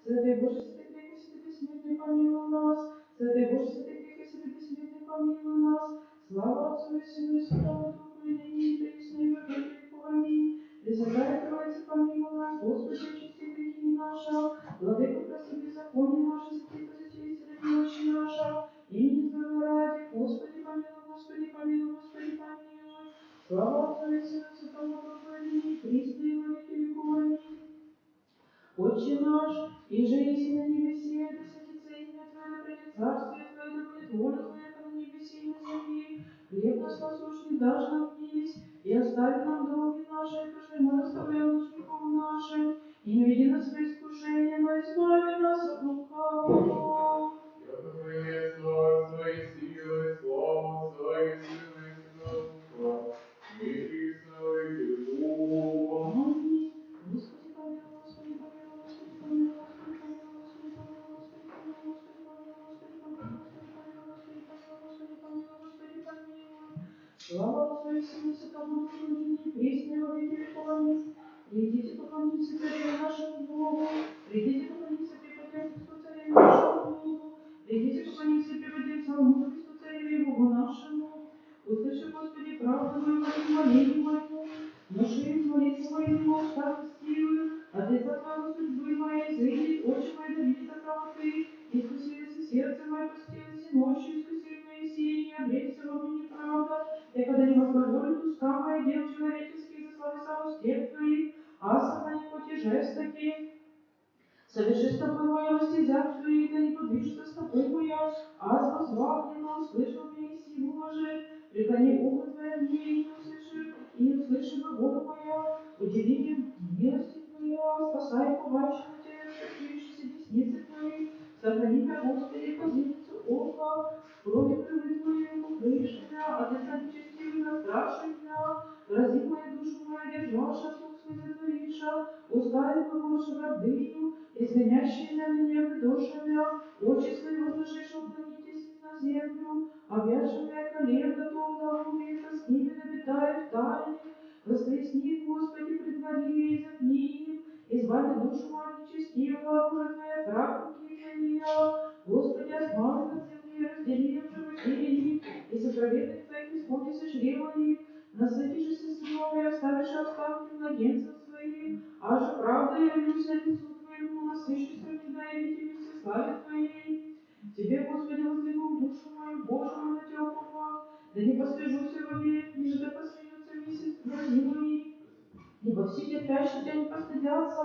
Святой Боже, святый крепкий, святый бессмертный, помилуй нас. Святой Боже, святый крепкий, святый бессмертный, помилуй нас. Слава Отцу и Сыну и Святому Духу, и ныне и присно и во веки веков. Аминь. Пресвятая Троица, помилуй нас. Господи, очисти грехи наши. Владыка, прости беззаконие наше, святи Спаситель, немощи наша. Имени Твоего ради, Господи, помилуй, Господи, помилуй, Господи, помилуй. Слава Отцу и Сыну и Святому Духу, и ныне и присно и во веки веков. Аминь. Отче наш, иже еси на небесе, да святится имя Твое, да придет царствие Твое, да будет воля Твоя, как на небесе и на земле. Хлеб наш насущный дашь нам днесь, и остави нам долги наши, как мы оставляем должников нашим, и не веди нас в искушение, но избави нас от лукавого. Яко Твое есть царство и сила, и слава Отца и Сына и Святого Духа, и присно во веки веков. Аминь. Господи помилуй, Господи помилуй, Господи помилуй, Господи помилуй, Господи помилуй, Господи помилуй, Господи помилуй, Господи помилуй, Господи помилуй, Господи помилуй, Господи помилуй, Господи помилуй. Слава Отцу и Сыну и Святому Духу, ныне и присно и во веки веков. Аминь. Придите, поклонимся Царю нашему Богу, придите, поклонимся преподем Христу Царю нашему Богу, придите, поклонимся преподем самому Христу Царю и Богу нашему. Услыши, Господи, правду Твою, моление моему, внуши молитву мою на устах истивую, от лица Твоего судьбы моей изыдет, очи мои да видит от правоты, искусились и сердце мое постилось, и ночью искусили мои сии, не обречься во мне неправда, я когда не возглаголит уста мои дел человеческих, за славы саму стен Твоих, а сама не поти жестоки. Соверши стопы моя во стезях Твоих, да не подвижется стопы моя, аз возвал мне, но услышал меня и силу может. Преклони ухо Твое мне, и не услыши бы воля моя. Удиви мне милости Твоя, спасай побачи на Тебя, раскрывшиеся десницы Твои. Сохрани меня, Господи, по зеницу ока, крови крылы Твоей покрышь меня, от лица нечестивых отстраши меня. Грози мою душу мою, держаша, слух свой затвориша, уста их глаголша гордыню, изгонящие меня гневны душами, очи свои возложишь, уклонитесь на землю, объявшая колен готов на вовека, с ними набитаю в тайне, воскресни, Господи, предвари и запни им, избави душу мою от нечестивого оружия Твоя, враг руки Твоей, Господи, от малых от земли, раздели в животе их, и сокровенных Твоих исполнится чрево их, насытишь сынов и оставишь оставки младенцев своих, а же правда явлюсь лицу Твоему, насыщусь всегда и видимости славе Твоей. Тебе, Господи, воздвигу душу мою, Божию на Тебя уповал, да не постыжусь вовек, ниже да посмеются месяц враги мои. Ибо все терпящие Тебя не постыдятся,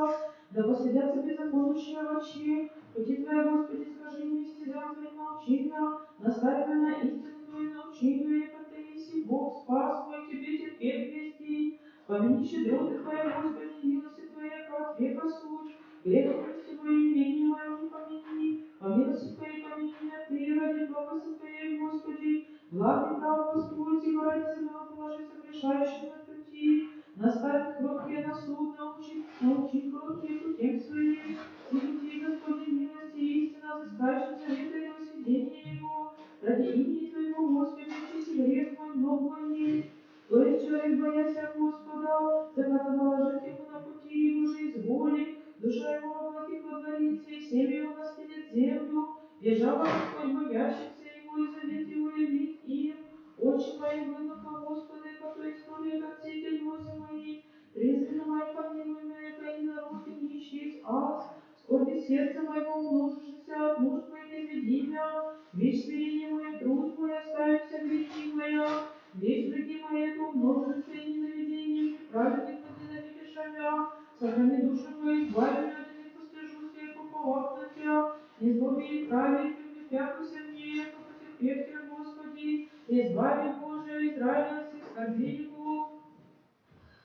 да постыдятся беззаконничьи овощи. Пути Твоя, Господи, скажи мне, стезям Твоим научи меня, наставь меня на истины Твои, научи меня, яко Ты еси Бог, спас мой, Тебе терпеть весь день. Помяни щедроты Твои, Господи, милости Твои, яко от века суть. Грех милости моей, неведение мое не помяни. По милости Твоей помяни меня Ты, ради благости Твоей, Господи. Благ и прав Господь, ибо ради земного положи согрешающим на пути. Наставь кроткие на суд, научи кроткие путем своим. Все пути Господи милости и истина, отыскающим завета Его, сведения Его. Ради имени Твоего, Господи, очисти грех мой, много есть. То есть человек, бояся Господа, заката наложит ему на пути его же изволит, душа его во благих водворится, и семя его наследит землю. Держава Господь боящихся его, и завет его явит им. Очи мои глубоко, Господи, который исполняет от всей грязи мои. Презренно мои помилуй меня, яко и народ, и нищий аз. Скорби сердца моего умножишься, от нужд моих изведи меня. Весь смирение мое, труд мой, оставься грехи моя. Весь враги мои, это умножится, и ненавидение неправедных возненавидишь меня. Сохрани душу мою, избави меня, да не постыжусь, я уповав на Тебя. Не злоби и праве, припятуйся мне, яко потерпев Тебя, Господи. Избави, Боже, Израиля, от всех скорбей его.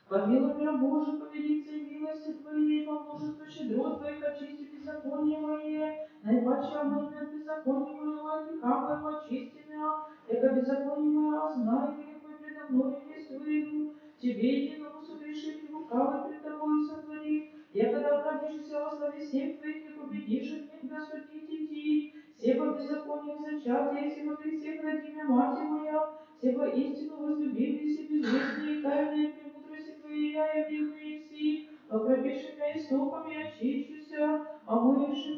Помилуй меня, Боже, по велице милости Твоей, по множеству щедрот Твоих, очисти беззаконие мое, наипаче омой от беззакония моего, от греха моего очисти меня, яко беззаконие мое, знай, грех мой предо мною есть выйду, Тебе единому согрешить и лукавый пред Тобою сотворив, я когда оправдишься во славе всех Твоих, не победишь, мне Тебя судить идти, все во беззакониях зачатые, все во грехах роди меня, мать моя, все во истину возлюбивые, все безвестные, тайные премудрости Твоей, я явил мне еси, окропишь меня истоками, очищуся, омоешь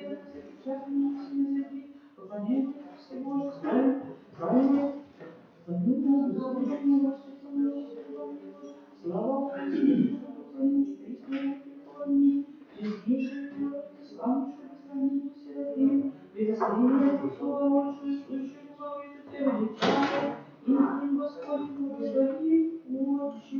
Господи помилуй, Господи помилуй, Господи помилуй. Слава Богу, Святому Твоему, Христову прихождению, честнейшую Богородицу, славнейшую бесславную Серафиму, предостреливая Отцу родшую, сущую Богородицу Тебя величаю, именем Господним благослови, Отче.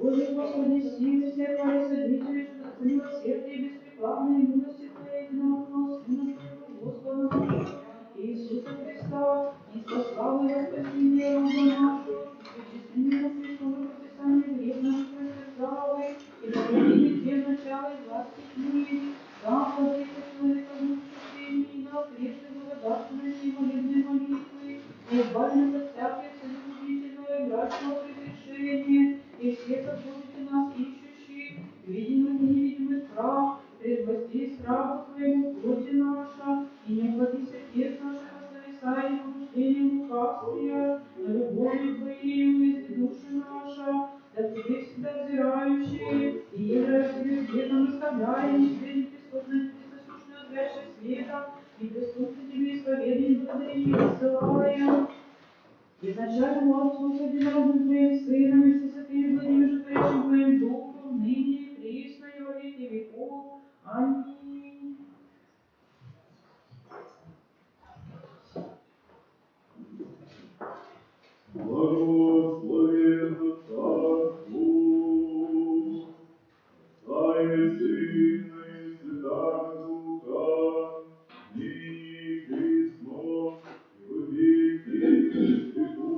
Боже Господи, силы все Твои содействуешь, за милосердие беспрекладной милости Твоей единородного Сына Твоего, Господа нашего, Иисуса Христа, и спасла во спасение рода нашего, причисление Христовых описаний грех наш претерпявый, и сохранили те начала и власти тьмы, да, владыка человека в искушении, на ответы благодарственности молебной молитвы, и избави нас от всякой целегубительного и брачного прегрешения, и всех отбудете нас ищущих, видимых и невидимых прав, предвости страху Твоему, плоти наша, и не охлади сердец наших от зависа и побуждением лукавствия, но любовью Твоею везде души наша, да к Тебе всегда взирающие, и едро Тебе светом наставляем, Тебе неприступно, непристосущно отвергши света, и преступно Тебе исповедаем, благодарим и посылаем. Изначальному Отцу с единородным Твоим Сыном и со святыми благими животворящим Твоим Духом, ныне и присно и во веки веков. Аминь. Благословенно Царству, Отца и Сына и Святаго Духа, ныне и присно и во веки веков.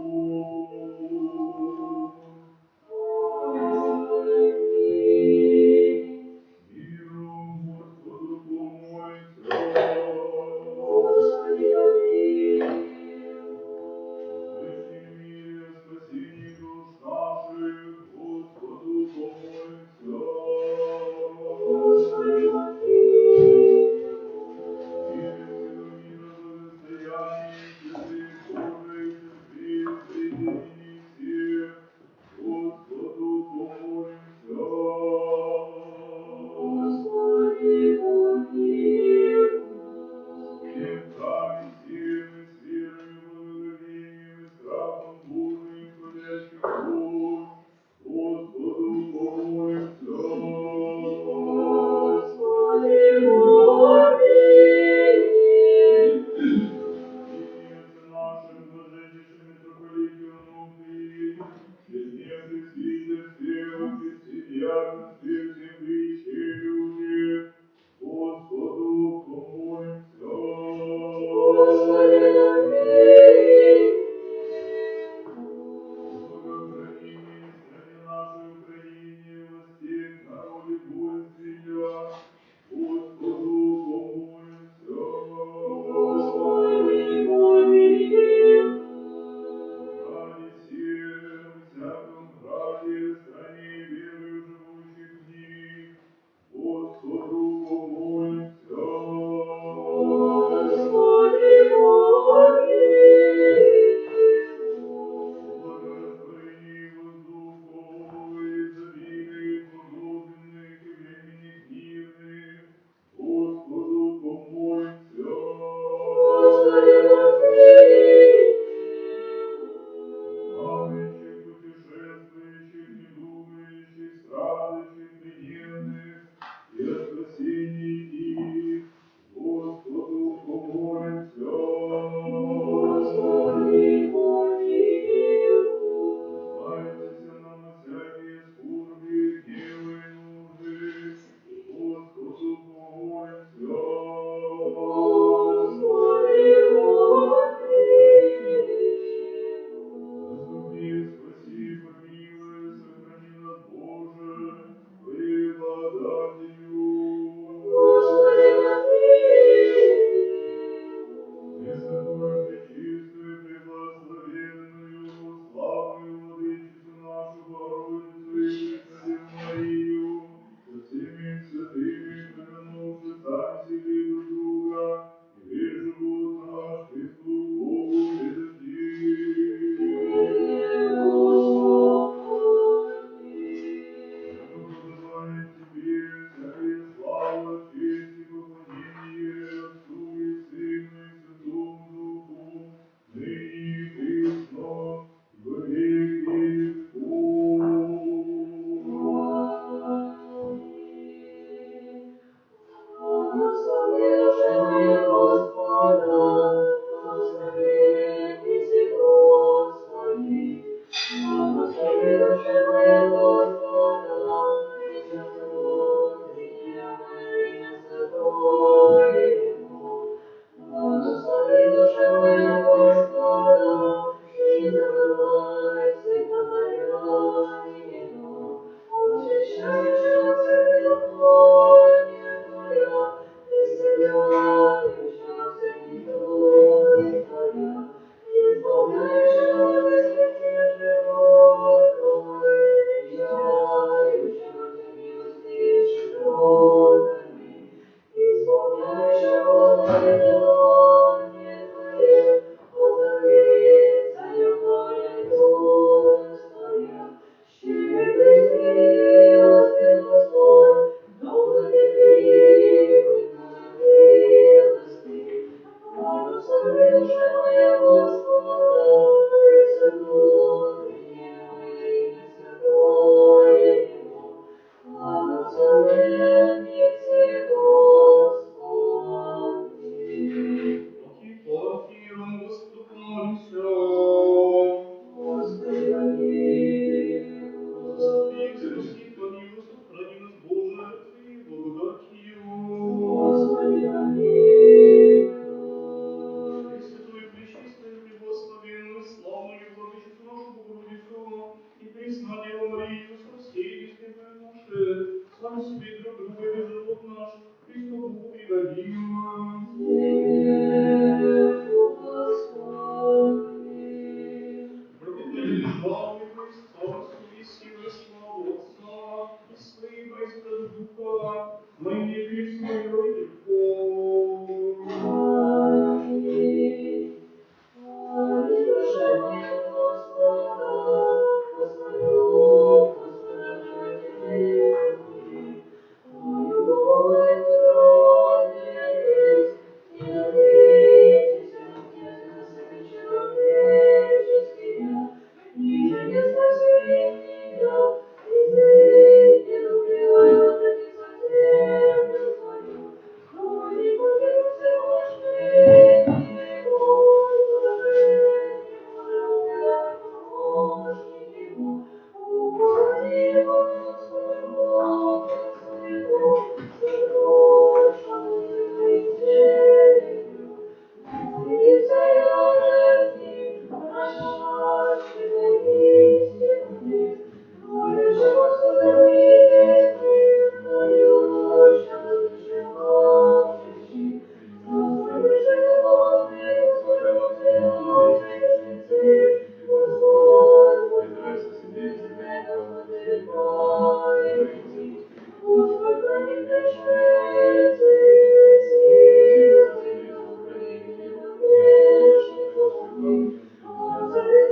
Спасибо за Тебя, Иисус, ради каких я грешен пред грехами моим пред небесом. Хочу Тебя помиловать,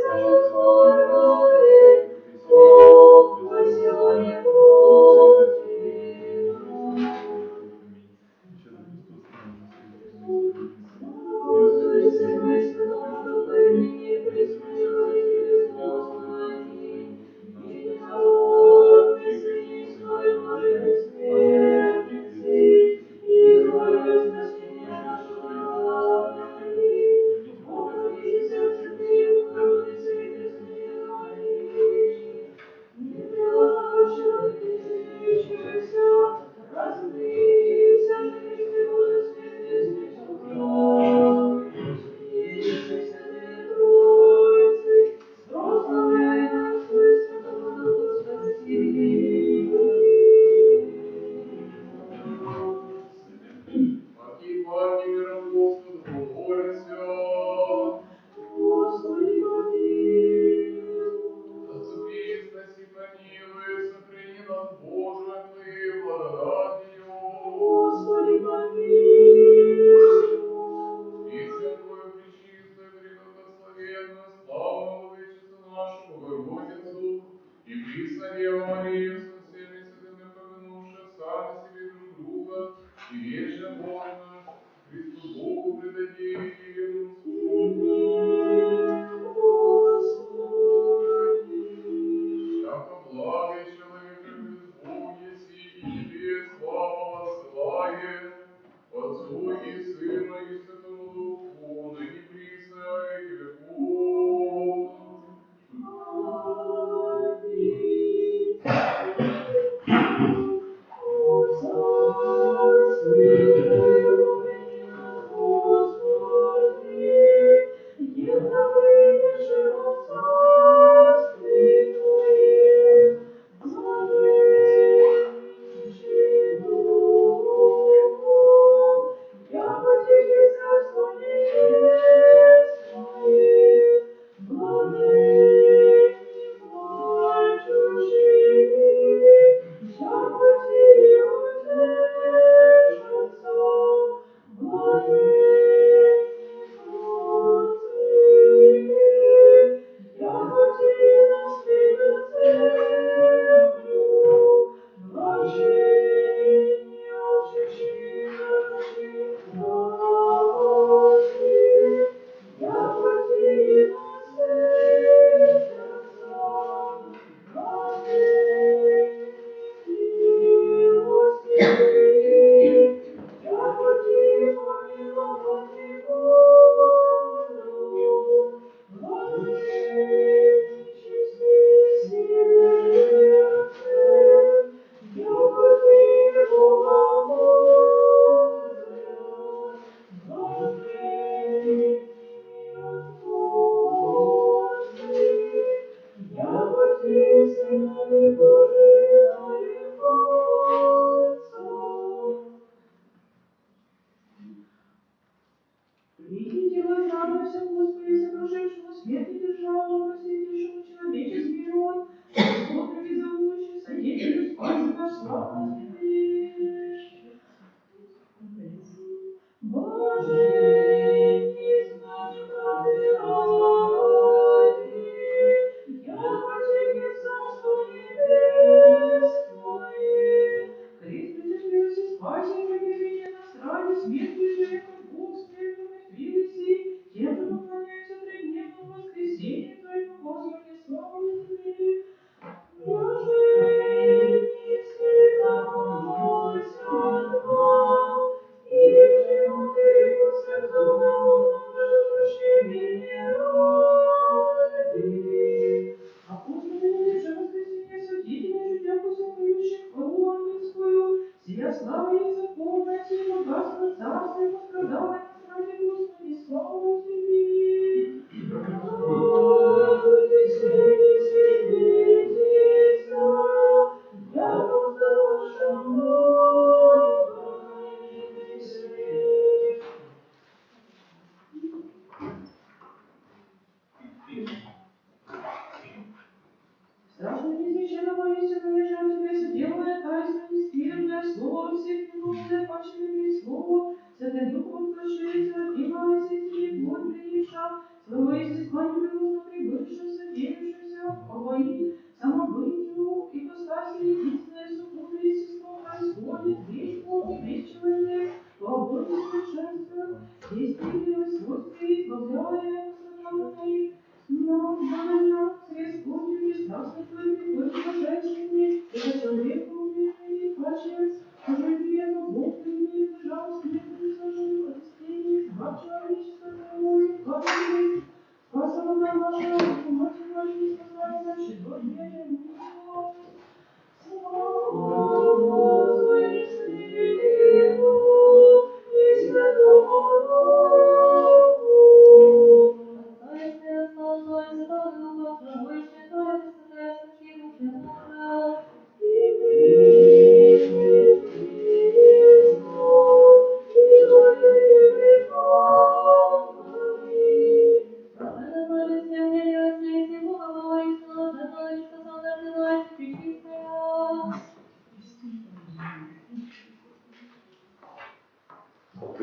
Святой Дух, приписи меня пред Твоим лицом, Отцу и Сыну и Святому Духу, ныне и присно во веки веков. Аминь. Святой Христос, ныне святый, мы исправимся. И возвелись милостью Твоей, что Твоей, приди в мое сердце и вселяй Тебя, Святой Дух Божий Твоим, Господи нашим Спасителем. И прежде молим Тебя, Боже, омилуй грехи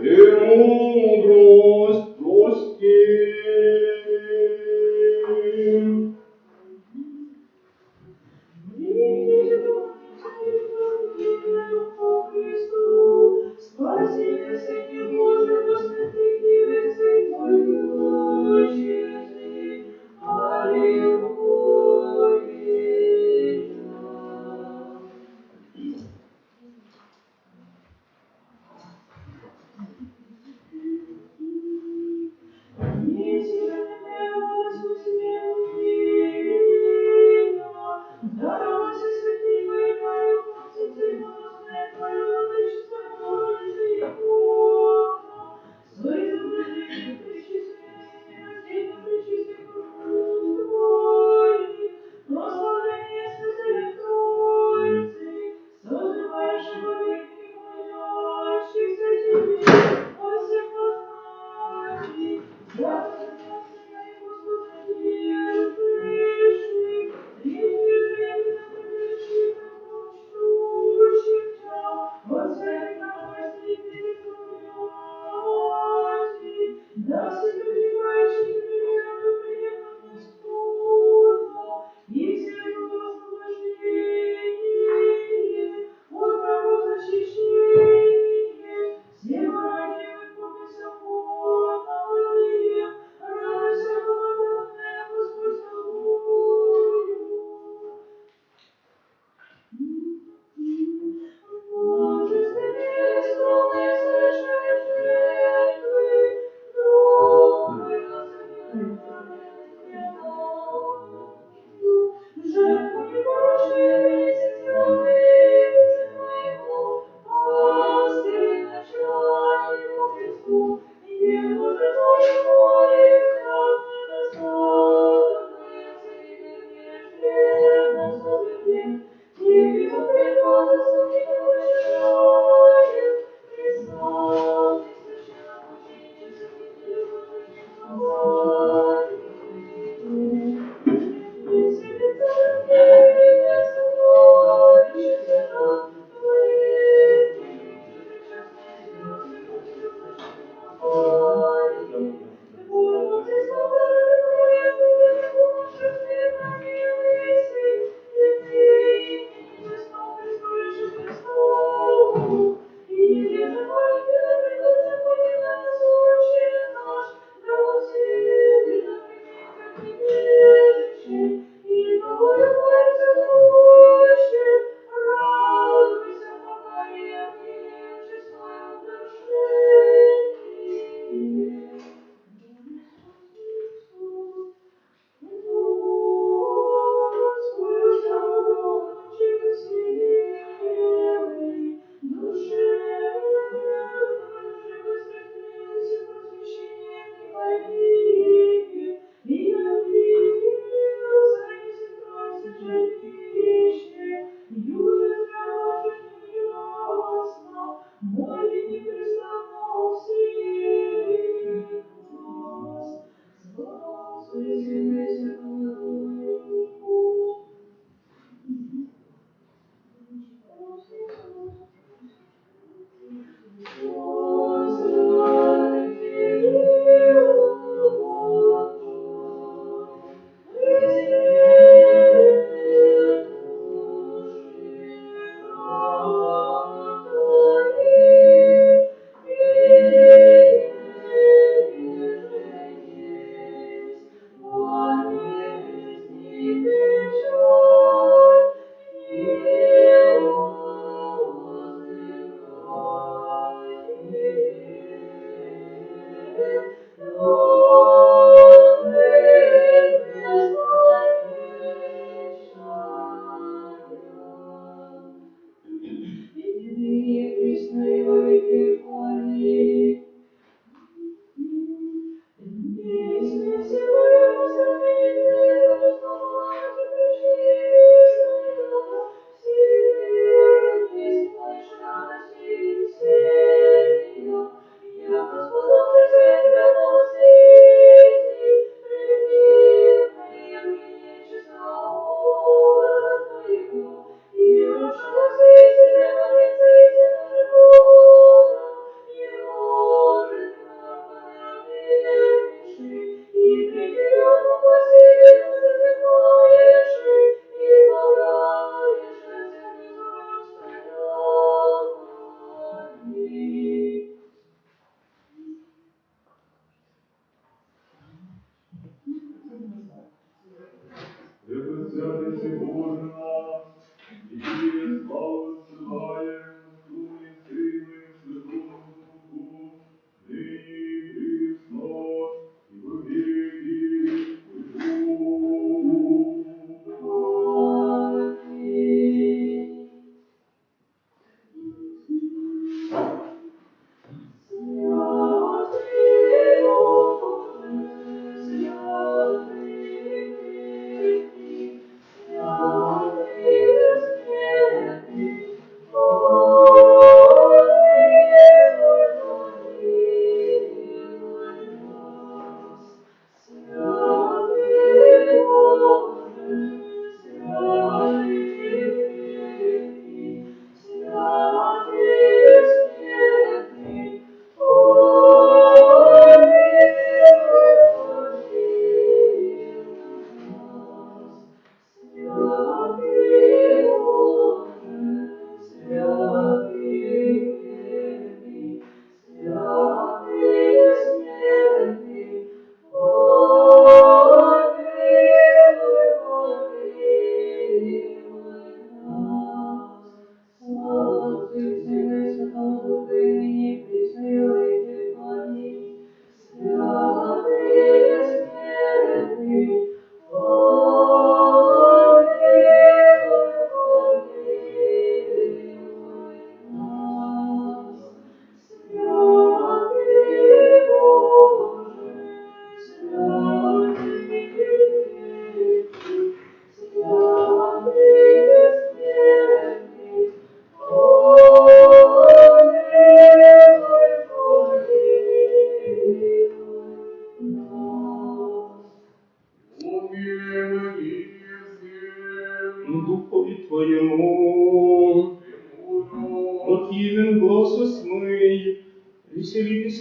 и мудрость прости. Придите, помолимся перед Богом Христу, Спаситель Сыне Божий, посвяти невесы Твоей. Аллилуйя.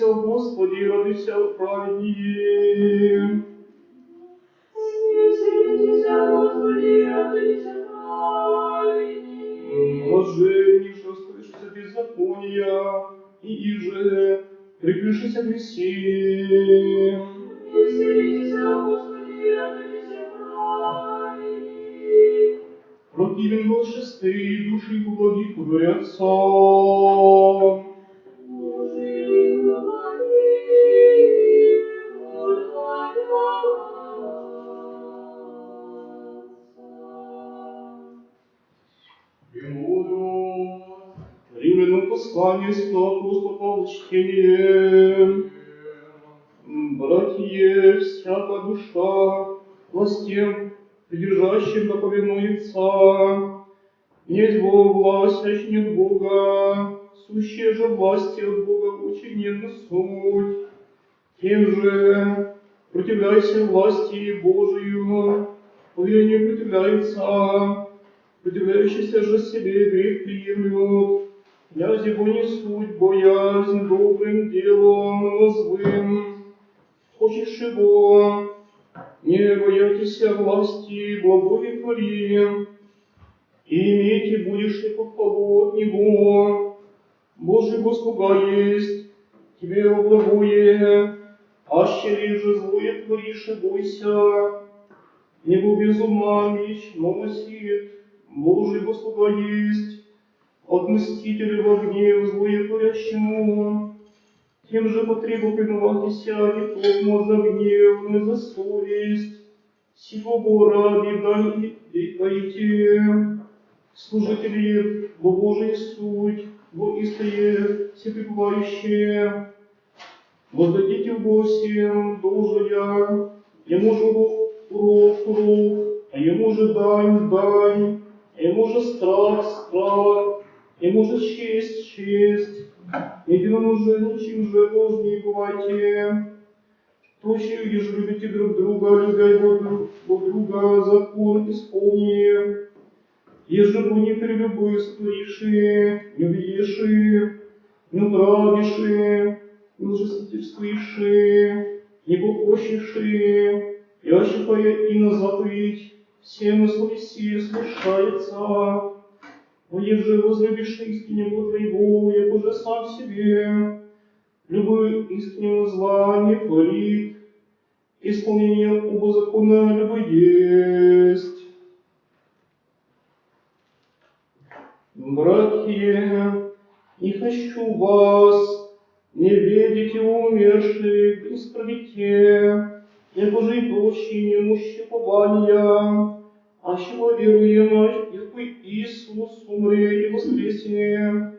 Радуйся, Господи, радуйся, праведнее. Веселитесь, Господи, радуйся, праведнее. Блаженнейший, оставившийся беззакония, и иже прикрывшийся грехи. Веселитесь, Господи, радуйся, праведнее. Противен волшебстве, души благих говорятся. Римлянам послание святого апостола Павла чтение. Братья, всякая душа властям, придержащим да повинуется, нет Бога власть, ач нет Бога, сущие же власти от Бога очень не суть. Тем же противляйся власти Божию, повелению противляется, противляющийся же себе грех приемлют. Князь его не суть, боязнь добрым делом злым. Хочешь его, не боятесь власти, благое твори, и иметь будешь и похвалу от него. Божий Господа есть, тебе во благое, аще же злое творишь и бойся. Небо без ума меч носит, Божий Господа есть, от мстителя во гнев злое творящему. Тем же потребу повиноватися, не только за гнев, но и за совесть. Сего ради даите, служители, во Божия суть, во истое всепребывающее. Воздадите в Босем должное, ему же урок, а ему же дань, а ему же страх, ему же честь. Единому же, ничем же должны бывайте. Тощие, еже любите друг друга, любя его друг друга, закон исполни. Еже бы не прелюбы сотвориши, не убедиши, не управиши, не лжесвидетельствуеши, не попощиши, и ощупая и на заповедь, всем на совести слушается. Но еже возлюбишь искреннего твоего, як уже сам себе, любой искреннего зла не творит, исполнение оба закона любой есть. Братья, не хочу вас не видеть умерших и справите, як уже и прочие немощи пования, а чего веруем, якой Иисус умре и воскресе,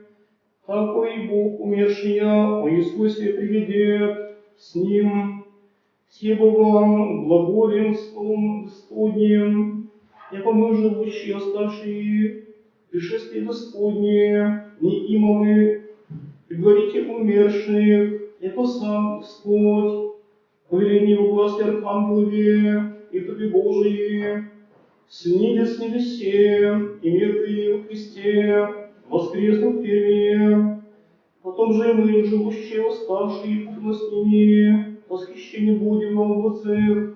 такой Бог умершия о Иисусе приведет с Ним, себо вам глаголем словом Господним, яко мы живущие оставшие пришествие Господне, не имамы, предварите умерших, яко сам Господь, повеление в власти Архангелове и Тобе Божие, снились небесе и мертвые в Христе, воскреснув первые, потом же мы, живущие, оставшие путно с ними, восхищение будем на облацах,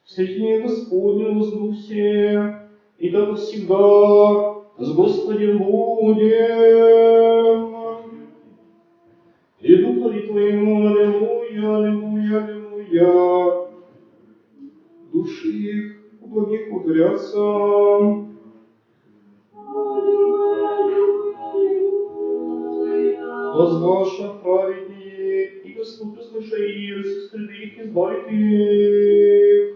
в светлине Господне воздухе, и так всегда с Господем будем. И Духове Твоему, аллилуйя, аллилуйя, аллилуйя. Души их у благих укорятся. Возваша праведнее, и Господь, услышай их, с среды их избавит их.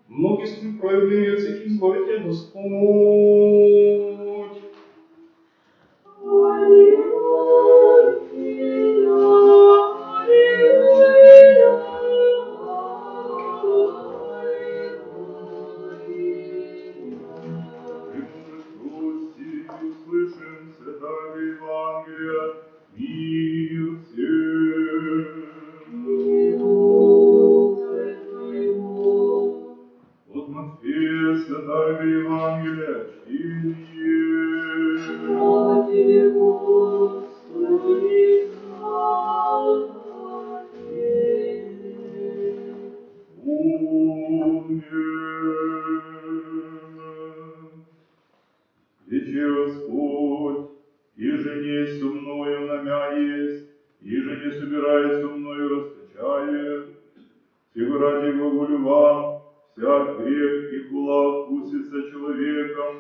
Многие столь праведные от всех избавит тебя Господь. Услышим святая Евангелия, мир всем. От Матфея святая Евангелия, чтение. Господи, Речи Господь, иже не со мною намя есть, иже не собираясь со мною расточает. Сего ради глаголю вам, всяк грех и хула вкусится человеком,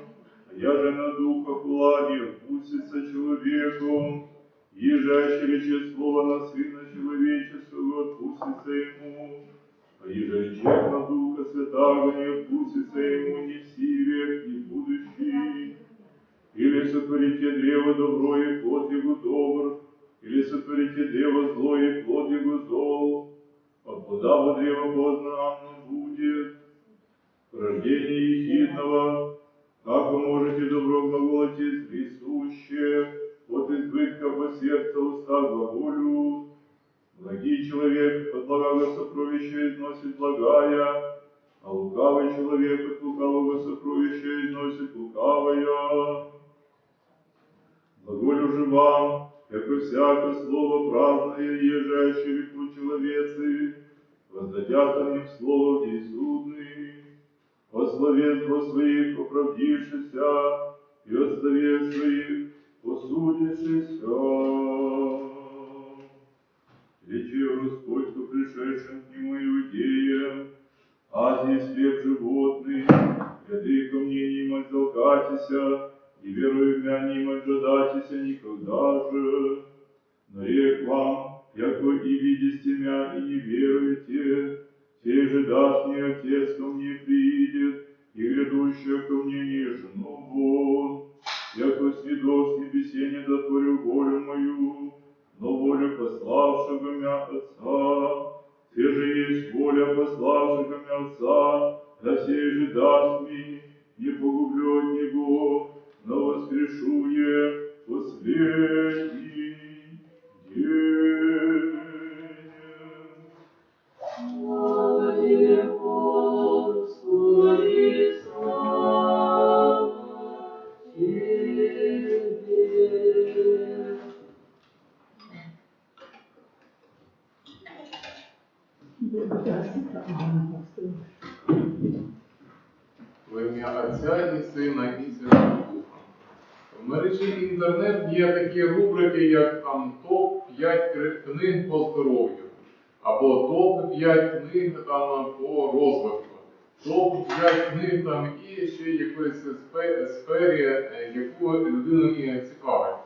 а я же на духа хула не вкусится человеком, еже рече слово на Сына Человеческого отпустится ему, а еже рече на Духа Святаго не отпустится ему ни в сей век, ни в будущий. Или сотворите древо добро и плод его добр, или сотворите древо зло и плод его зол, от плода во древа познано будет. Рождение ехидного, как вы можете добро глаголите присуще, от избытка по сердца уста глаголю. Благий человек от благого сокровища износит благая, а лукавый человек от лукавого сокровища износит лукавая. Глаголю же вам, яко всякое слово праздное, ежаще реку человецы, воздадят они в слово бессудный, о слове зло своих оправдившися, и от слове своих посудившися. Речи Господь по пришедшим к нему иудеям, Азии слеп животный, ряды ко мне не имать толкатися, и верую мя не имать жадатися никогда же. Но рек вам, яко и видите мя и не веруете, сей же даст мне Отец ко мне приидет, и грядущее ко мне не жену вон, яко снидох с небесе не дотворю волю мою, но волю пославшего мя Отца. Те же есть воля пославшего мя Отца, да сей же даст мне, не погублю от Него, но воскрешу е последний день. слава Тебе, Господи, слава Тебе. В ім'я Отця і Сина і Святого Духа. В мережі інтернет є такі рубрики, як там топ-5 книг по здоров'ю, або топ-5 книг там по розвитку, топ-5 книг там і ще якоїсь сфері, яку людину цікавить.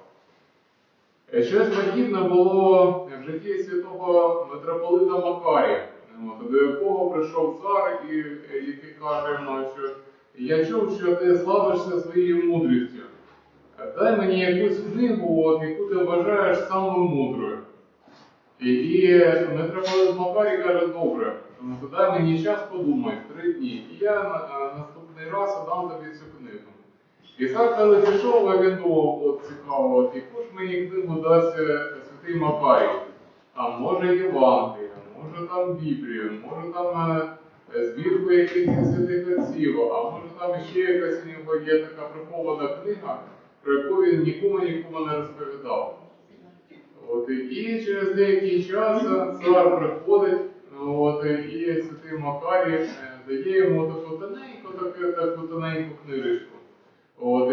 Щось подібне було в житті святого митрополита Макарія, до якого прийшов цар, який каже йому, що я чув, що ти славишся своєю мудрістю. Дай мені якусь книгу, яку ти вважаєш самою мудрою. І митрополит Макарій каже, добре, дай мені час подумай, 3 дні, і я наступний раз дам тобі цю книгу. І цар, коли пішов, він думав, от цікаво, яку ж мені книгу дасть святий Макарій? А може Євангелія, може там Біблію, може там збірку якихось святих отців, а може там ще якась у нього є така прихована книга, про яку він нікому не розповідав. І через деякий час цар приходить, і святий Макарій дає йому таку тоненьку книжечку.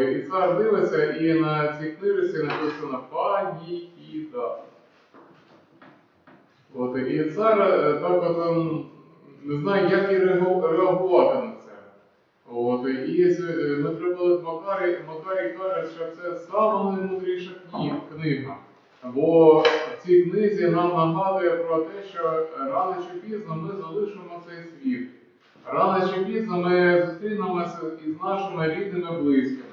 І цар дивиться, і на цій книжці написано «Панихида». І цар так не знає, як і реагувати на це. І митрополит Макарій каже, що це сама наймудріша книга. Бо в цій книзі нам нагадує про те, що рано чи пізно ми залишимо цей світ. Рано чи пізно ми зустрінемося із нашими рідними близькими.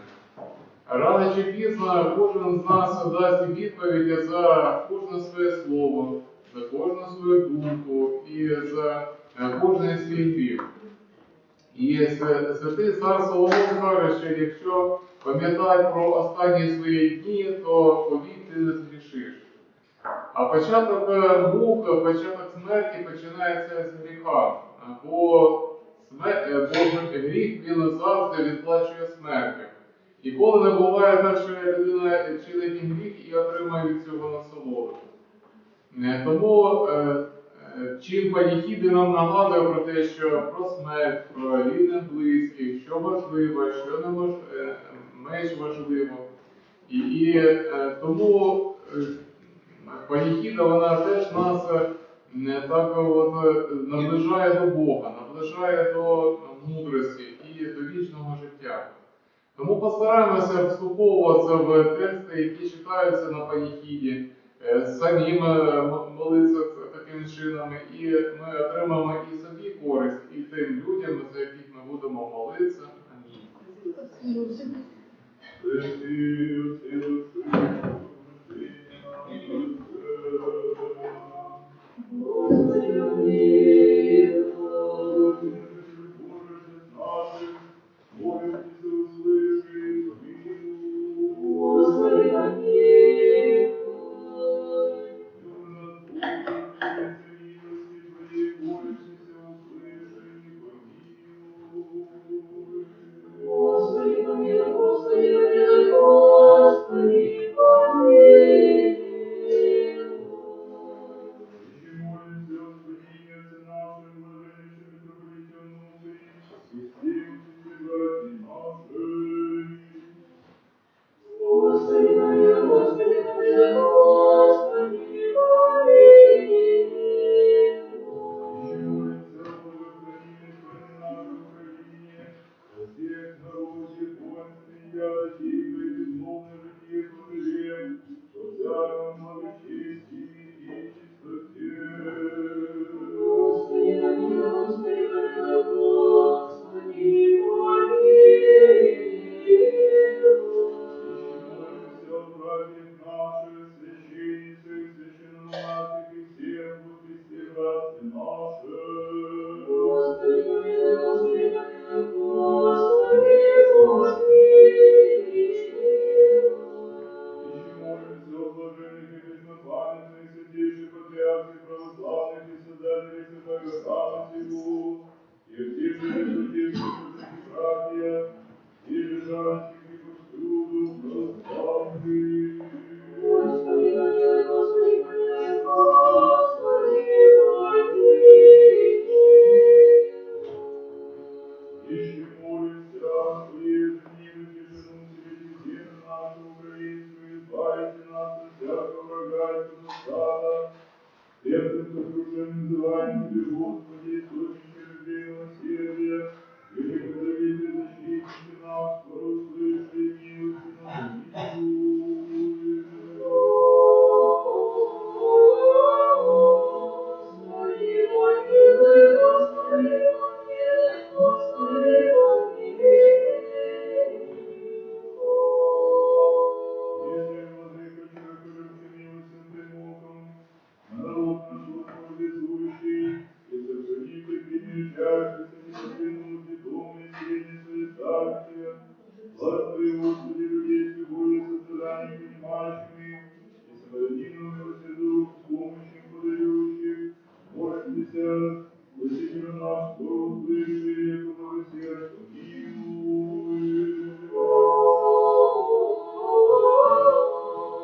Рано чи пізно кожен з нас дасть відповіді за кожне своє слово, за кожну свою думку і за кожний свій гріх. І святий цар Соломон каже, що якщо пам'ятати про останні свої дні, то повік ти не згрішиш. А початок мук, початок смерті починається з гріха. Бо гріх, він завжди відплачує смертю. Ніколи не буває так, що людина чинить гріх і отримає від цього насолоду. Тому чин паніхіди нам нагадує про те, що про смерть, про рідних близьких, що важливо, що менш важливо. Тому паніхіда, вона теж нас так наближає до Бога, наближає до мудрості і до вічного життя. Тому постараємося вслуховуватися в тексти, які читаються на паніхіді, самим молитися таким чином, і ми отримаємо і собі користь, і тим людям, за яких ми будемо молитися. Амінь. Господи, помилуй. Господи, помилуй, Господи, помилуй, Господи, помилуй. Еще молимся о спасении Отца нашего, блаженнейшем митрополите Онуфрии, и всем святых братьев наших. Господи, помилуй, Господи, помилуй, Господи, помилуй. Еще молимся о благословении страны нашей Украине, о всех народе, воинстве, ярости, и безмолвное житие пожалеем, о всяком благочестии и чистоте. Господи, помилуй, Господи, помилуй, Господи, помилуй. Еще молимся о братьях наших, священницах, священномонахах и всех во Христе братстве наших. Господи, помилуй, Господи, помилуй, Господи, помилуй. Еще молимся о блаженных и преснопамятных, святейших патриархах православных и создателях святого храма сего, и о всех пресвятейших братьях, и лежащих и повсюду православных. Господи, помилуй, Господи, помилуй, Господи, помилуй. Еще молимся о ежедни на тишину среди земли нашу украинскую, избавите нас от всякого врага и супостата, сердцем сокрушенным называем Тебе, Господи, источнике любви и милосердия, великий даритель, защитнике наш, скоро услыши и милости нас помилуй. Господи, помилуй, Господи, помилуй, Господи, помилуй. Иже, владыка, человеколюбче, милостям премоком, народ наш Господь везущий, и сохрани такие мельчайшихся, не покинул детом и средней своей старости. Благослови, Господи, людей с любовью и состраданием принимающими, и самолюбивым милосердным помощью подающих. Молимся, Спасителю наш, скоро услыши, яко благосердь помилуй.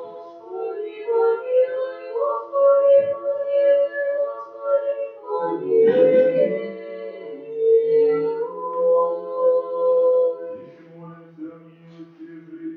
Господи, помилуй, Господи, помилуй, Господи, помилуй. Еще молимся о милости, жизни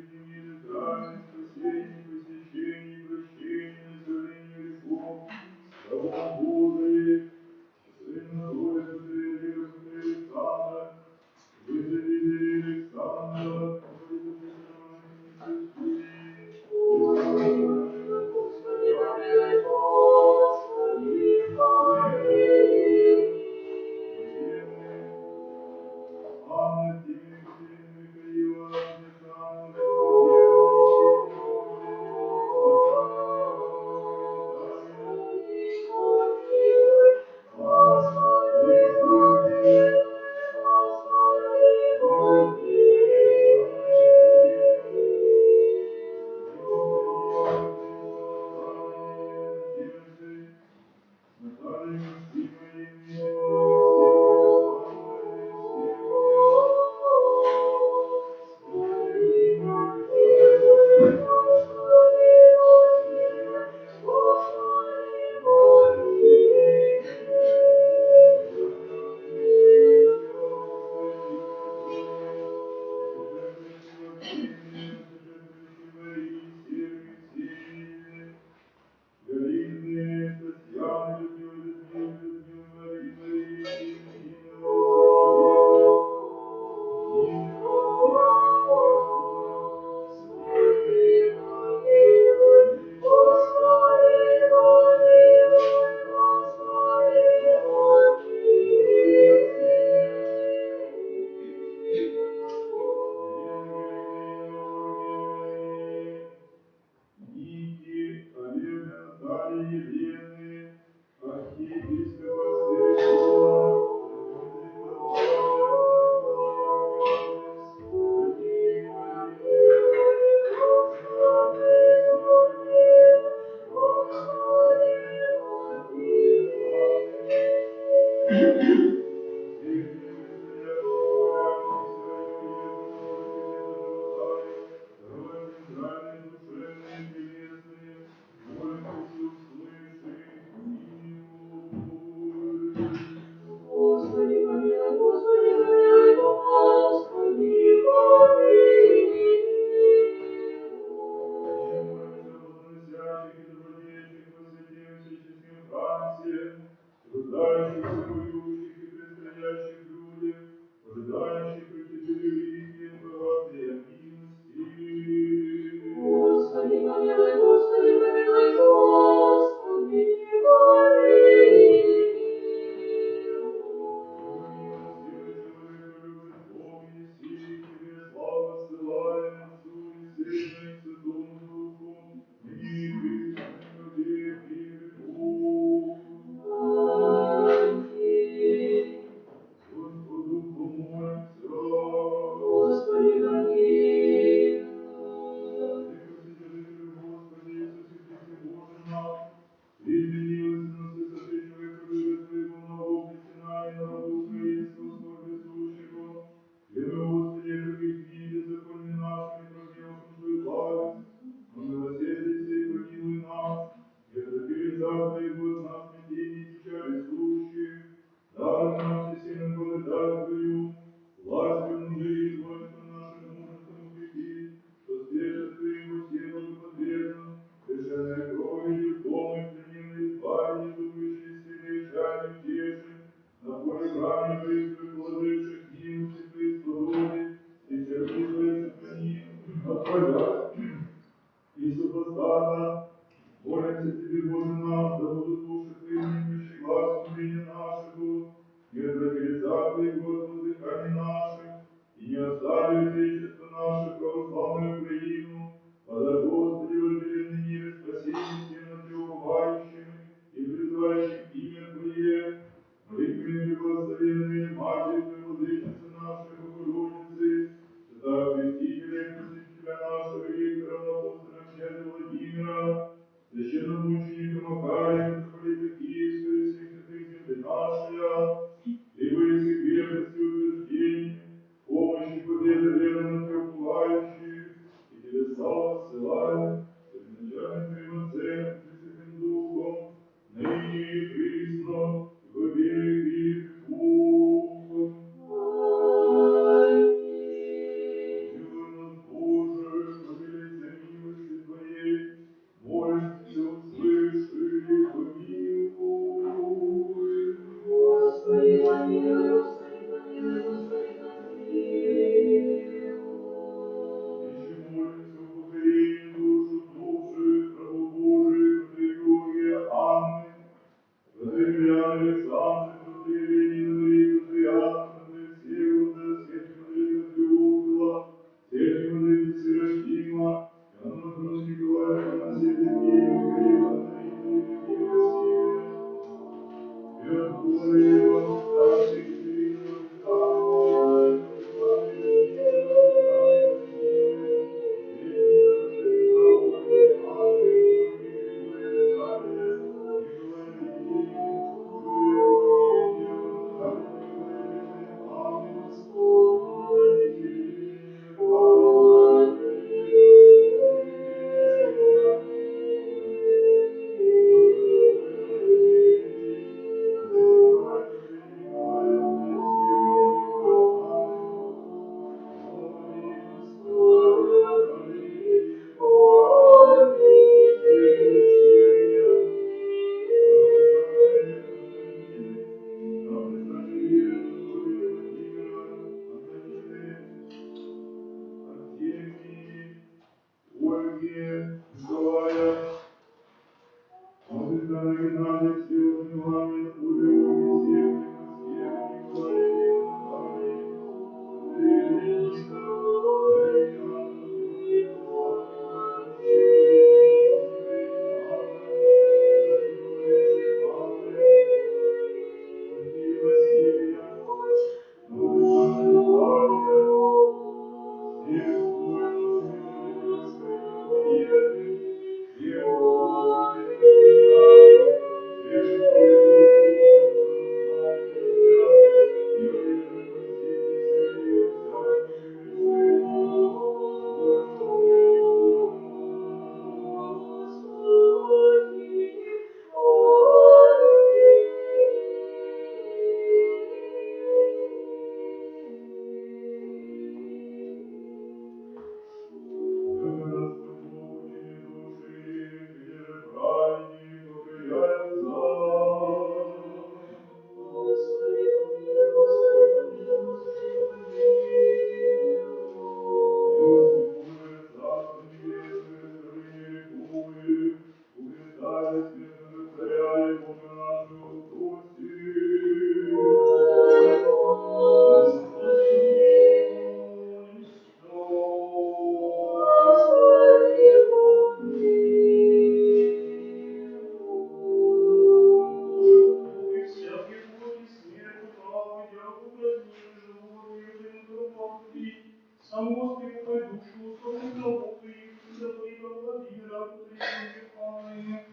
Сам Господи, покой душу, усопших рабов Твоих, митрополита Владимира, Патриарха Анны,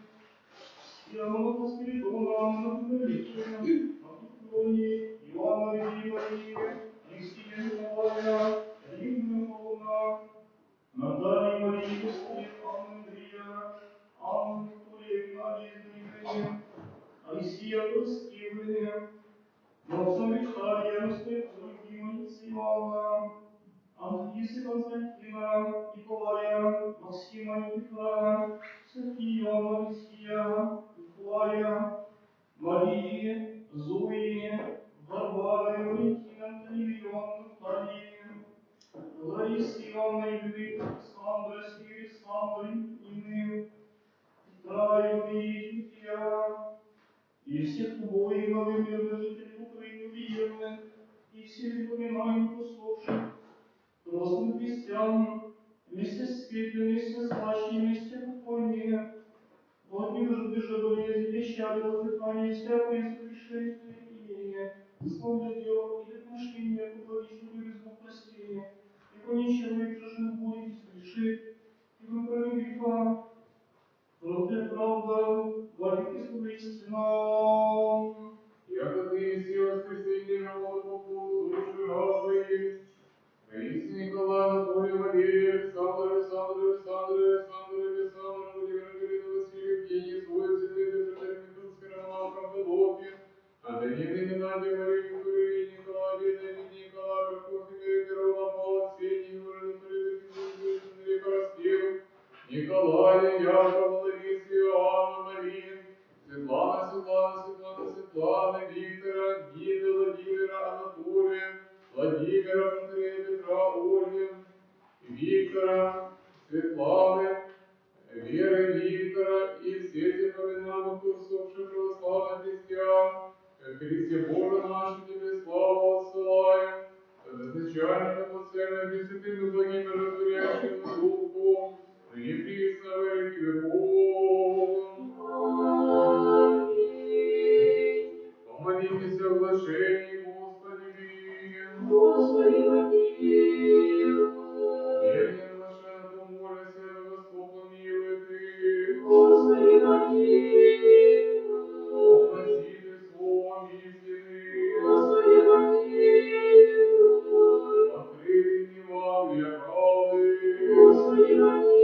Иоанна Спиридона, Анатолия, Анатолия, Иоанна Великой, Алексея Николая, Римма Михайловна, Натальи Марии Господи, Анны Андрея, Анны Анатолия, Геннадия Змеиные, Алексея Проскевы, Максима Виталия, Настоятель Евгения Ивановна, Антониса Константина, Николая, Максима Никифора, Софию Алексия, Николая, Марии, Зои, Варвары, Валентина, Антонины, Иоанна, Натальи, Ларисы, Ивановны, Юрия, Александра, Сергея Александра, Нины, Петра, Ивановны, Дмитрия, и всех убогих, мирных жителей Украины, убиенных, и всех поминаний усопших, просто христиан, вместе с светлыми, вместе с плачем, вместе покойнее, от недужбежа болезни, вещали воздыхания, всякое согрешение и имение, словно дело или помышление, публично без Бог прощения, ибо не человек же жив будет и согрешит, ибо кроме греха, правда, правда, владыки слова истина. Яко ты еси воскресенье живого Богу, слушай Господи. Раиса Николай, Анатолий, Валерий, Александр, Владимир, Галина, Василий, Евгений, Зоя, Зинаида, Фредерик, Михайловский, Роман, Авдотья, Антонина, Геннадия, Мария, Виктория, Николай, Давид, Николай, Прокофий, Мария, Мирона, Павел, Ксения, Юрий, Анатолий, Виктория, Параскев, Николая, Якова, Лариса, Иоанна, Мария, Светлана, Виктора, Ниды, Владимира, Анатолия, Владимира, Андрея, Петра, Ольги, Виктора, Светланы, Веры, Виктора и всех тех поминаемых усопших православных христиан, Христе Боже наш, Тебе славу отсылаем, начальникам, отцам и пресвятым и благим и растворяющим Духом, ныне присно во веки веков. Помолитесь о глашении, Господи, Господи, помилуй. вернее блаженно помолимся, да Господь помилуй Ты. Господи, помилуй. Возноситель словом истины, Господи, помилуй. открытый Евангелия правды, Господи, помилуй.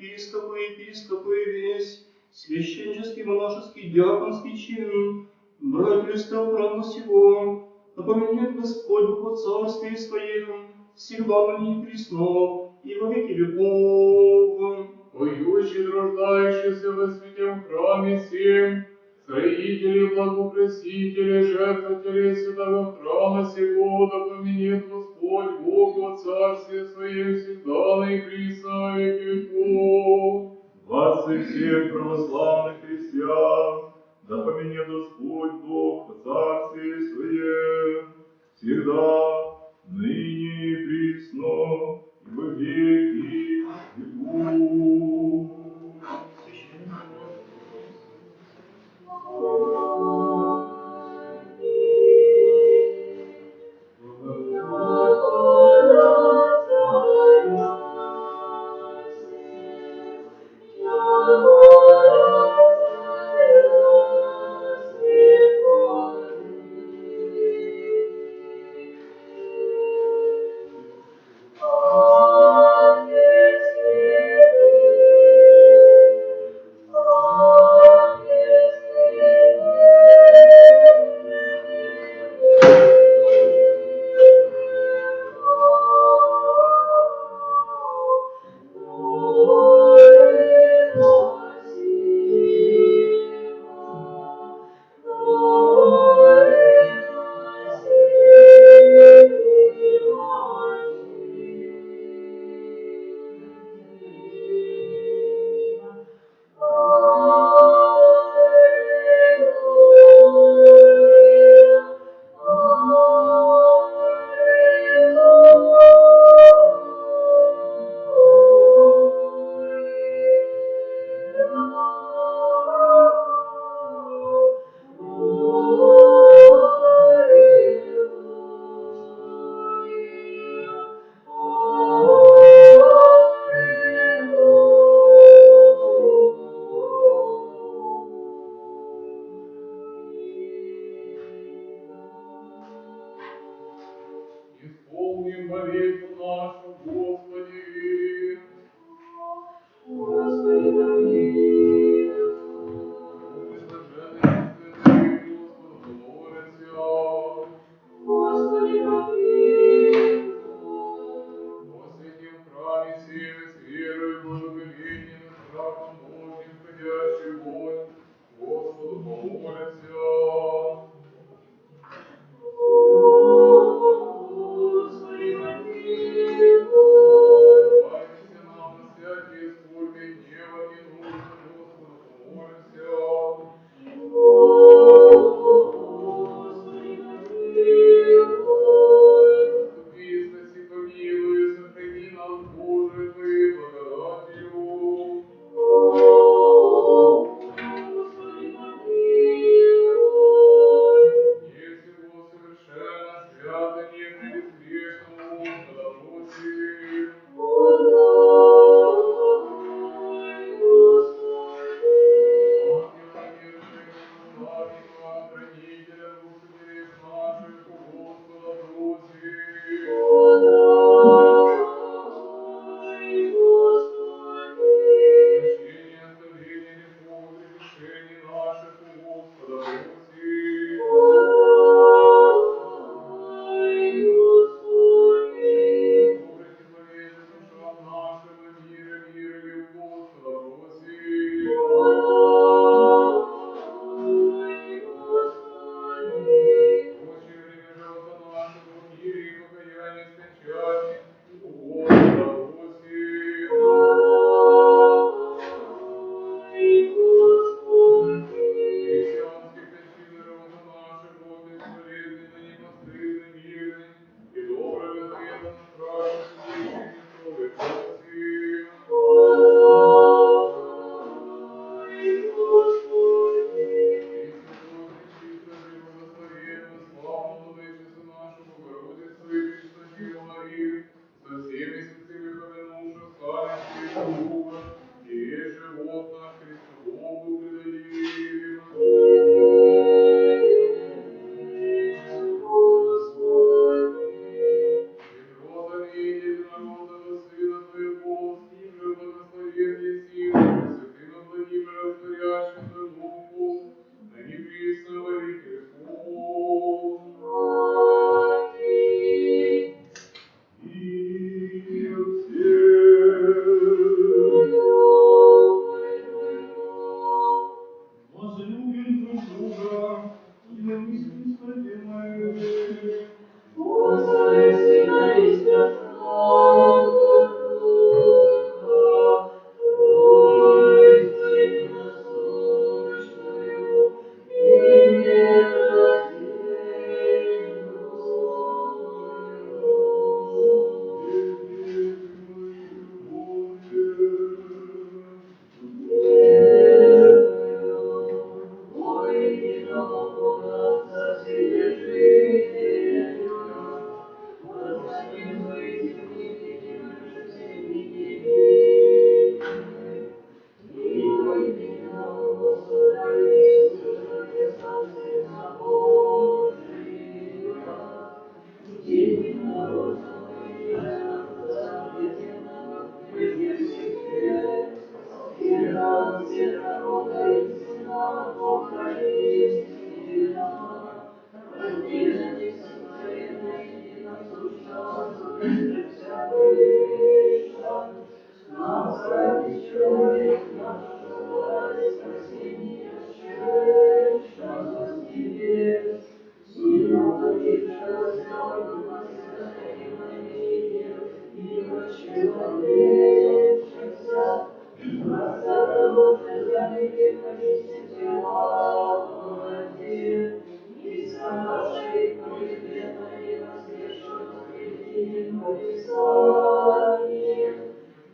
епископы весь, священнический, монашеский, диаконский чин, братья в храма сего, напоминает Господь Бог о царстве Своем, всегда на ней присно и во веки веков. Поющий, рождающийся во святем храме сем, строители, благокрасители, жертвователи святого храма сего, да поменет Господь Бог во царстве Своем всегда на и присно во веки веков. Вас и всех православных христиан, да поменет Господь Бог во царстве Своем, всегда, ныне и присно, и во веки веков. Исполним молитву нашу, Господи. Господи, помилуй. Блаженный святый Господу Богородица. Господи, помилуй. Во святем храме сем с верою, благоговением и страхом Божьим, входящий вонь, Господу помолимся. Господи, помилуй. Избавься нам от всякие скорби, гнева, ненужных,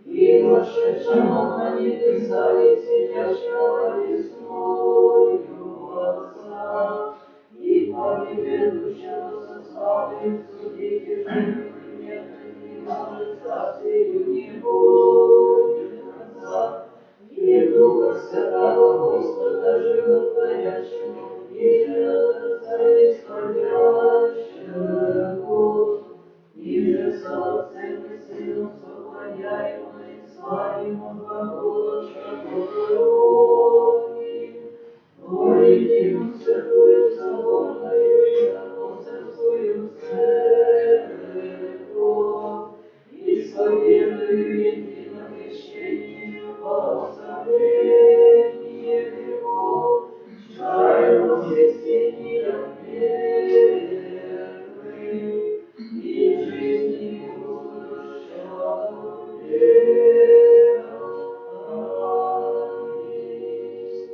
И вошедшего на небеса и сидящего десную Отца, и поведущего со славою судить и живых и мертвых, и может царствию не будет конца. И Духа Святого Господа животворящего, и же от Отца исходящего, и же со Отцем и Сыном сохраняемо и славимо глаголовшего Богони, единую святую соборную и апостольскую церковь, исповедую едино крещение во оставление грехов, чаю воскресения мертвых и жизни будущего. Аминь.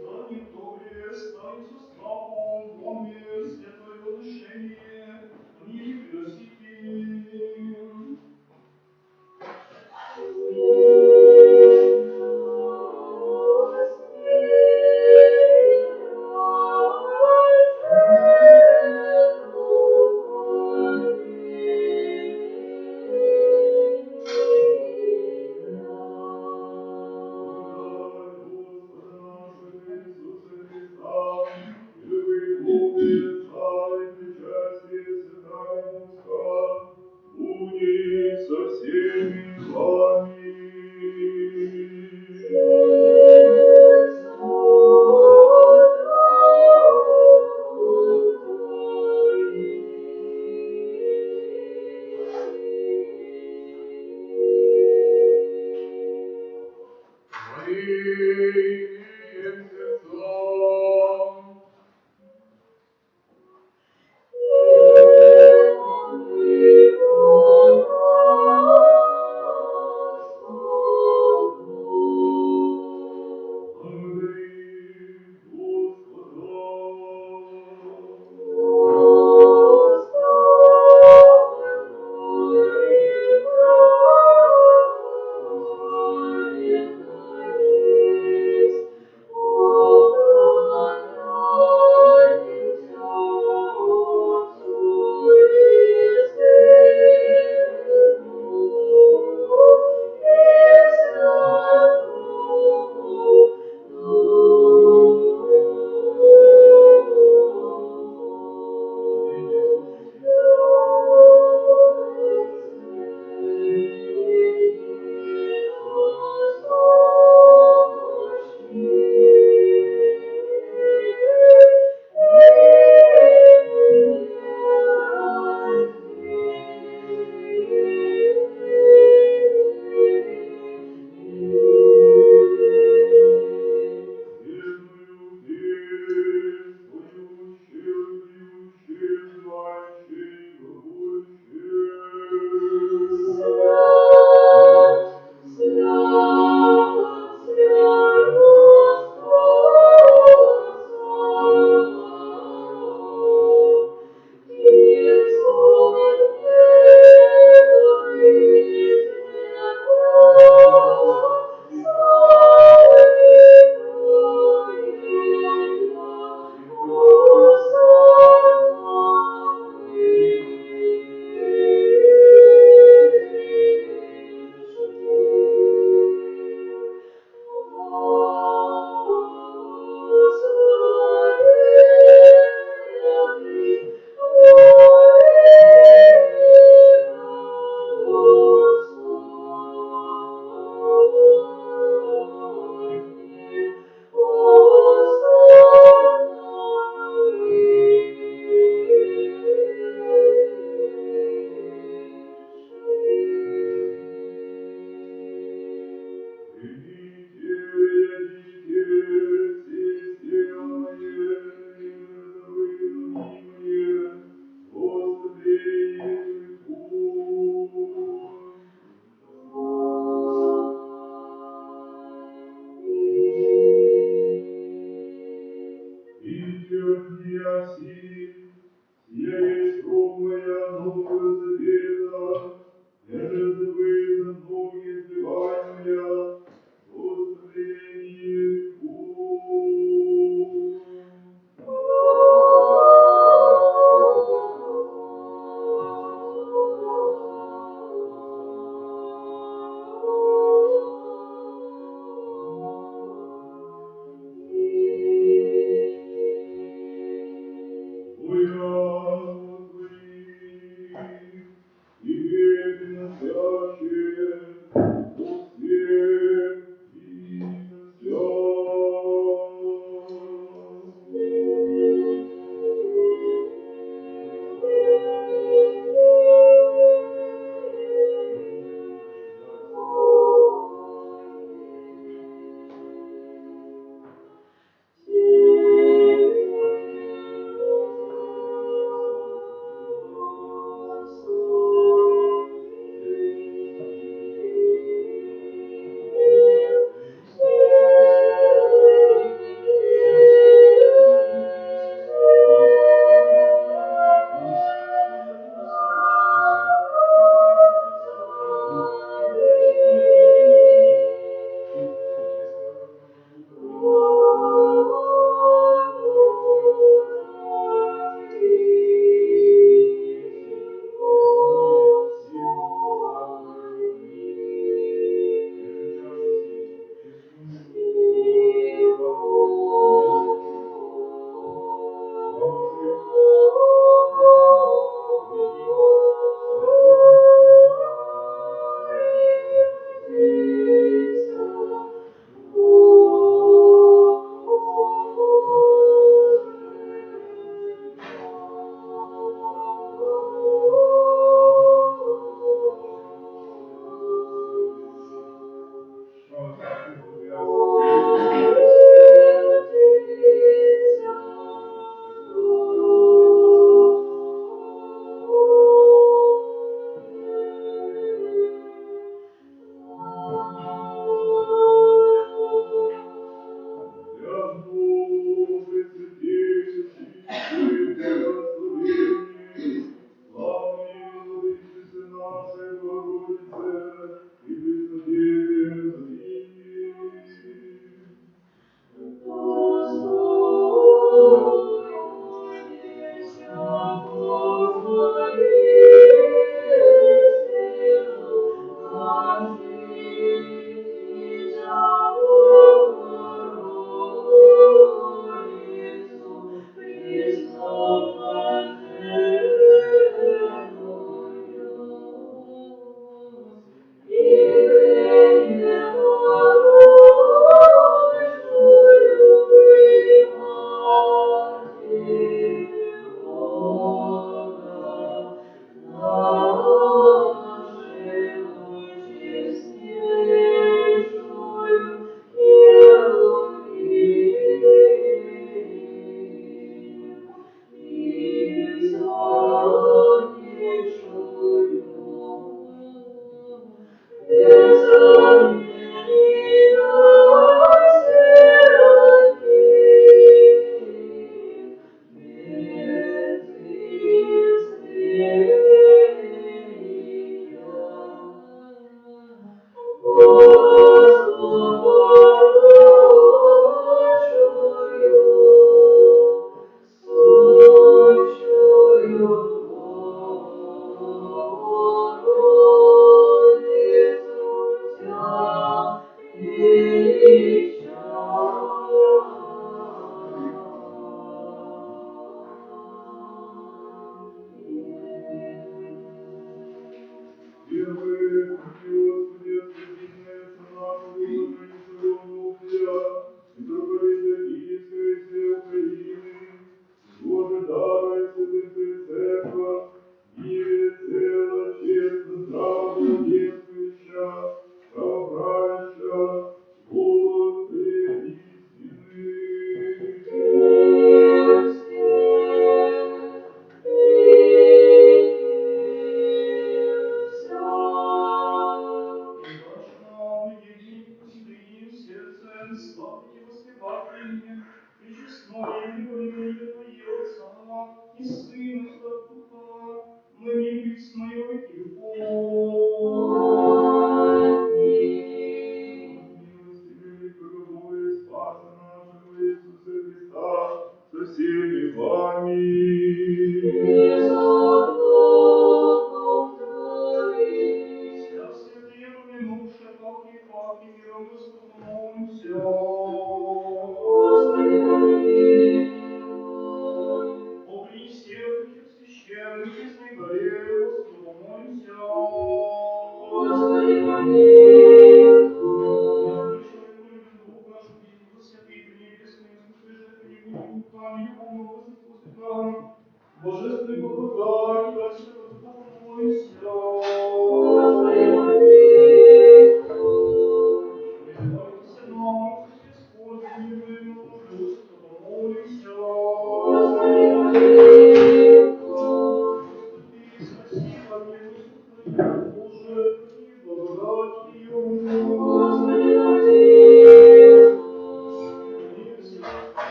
Станет добрее, станет со страхом, помни святое возношение, не приносите. Благодарь Господа нашего Иисуса Христа, и любви Отца и причастие Святаго Духа, будет со всеми вами. Моим сердцом.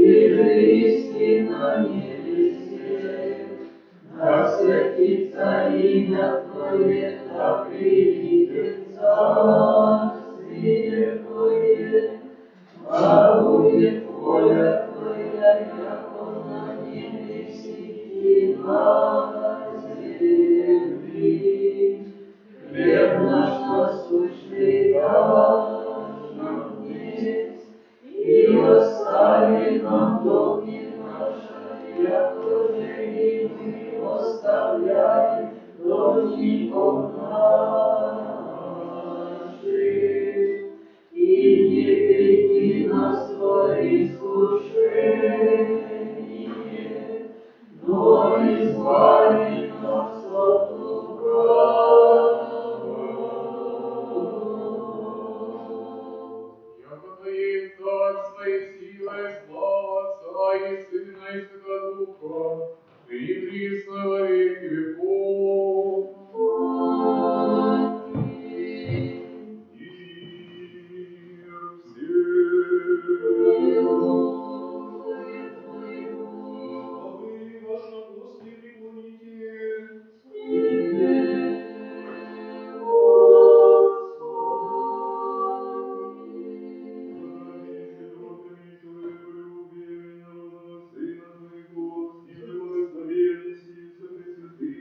и на небесе, да святится имя Твое, да придет царствие Твое, да будет воля Твоя, яко на небеси и на земли. Хлеб наш насущный дашь нам днесь, и остави нам долги наши, якоже и мы оставляем должников наших. И не веди нас во искушение, но избави нас от лукавого. Яко Твоей царство и сила и слава Отца и Сына и Святого Духа, и присно во веки веков. Мир всем. Главы ваши апостолы преклоните. Благодатейше добрыми человеколюбием народного Сына Твоего, и благословенный Си со Пресвятым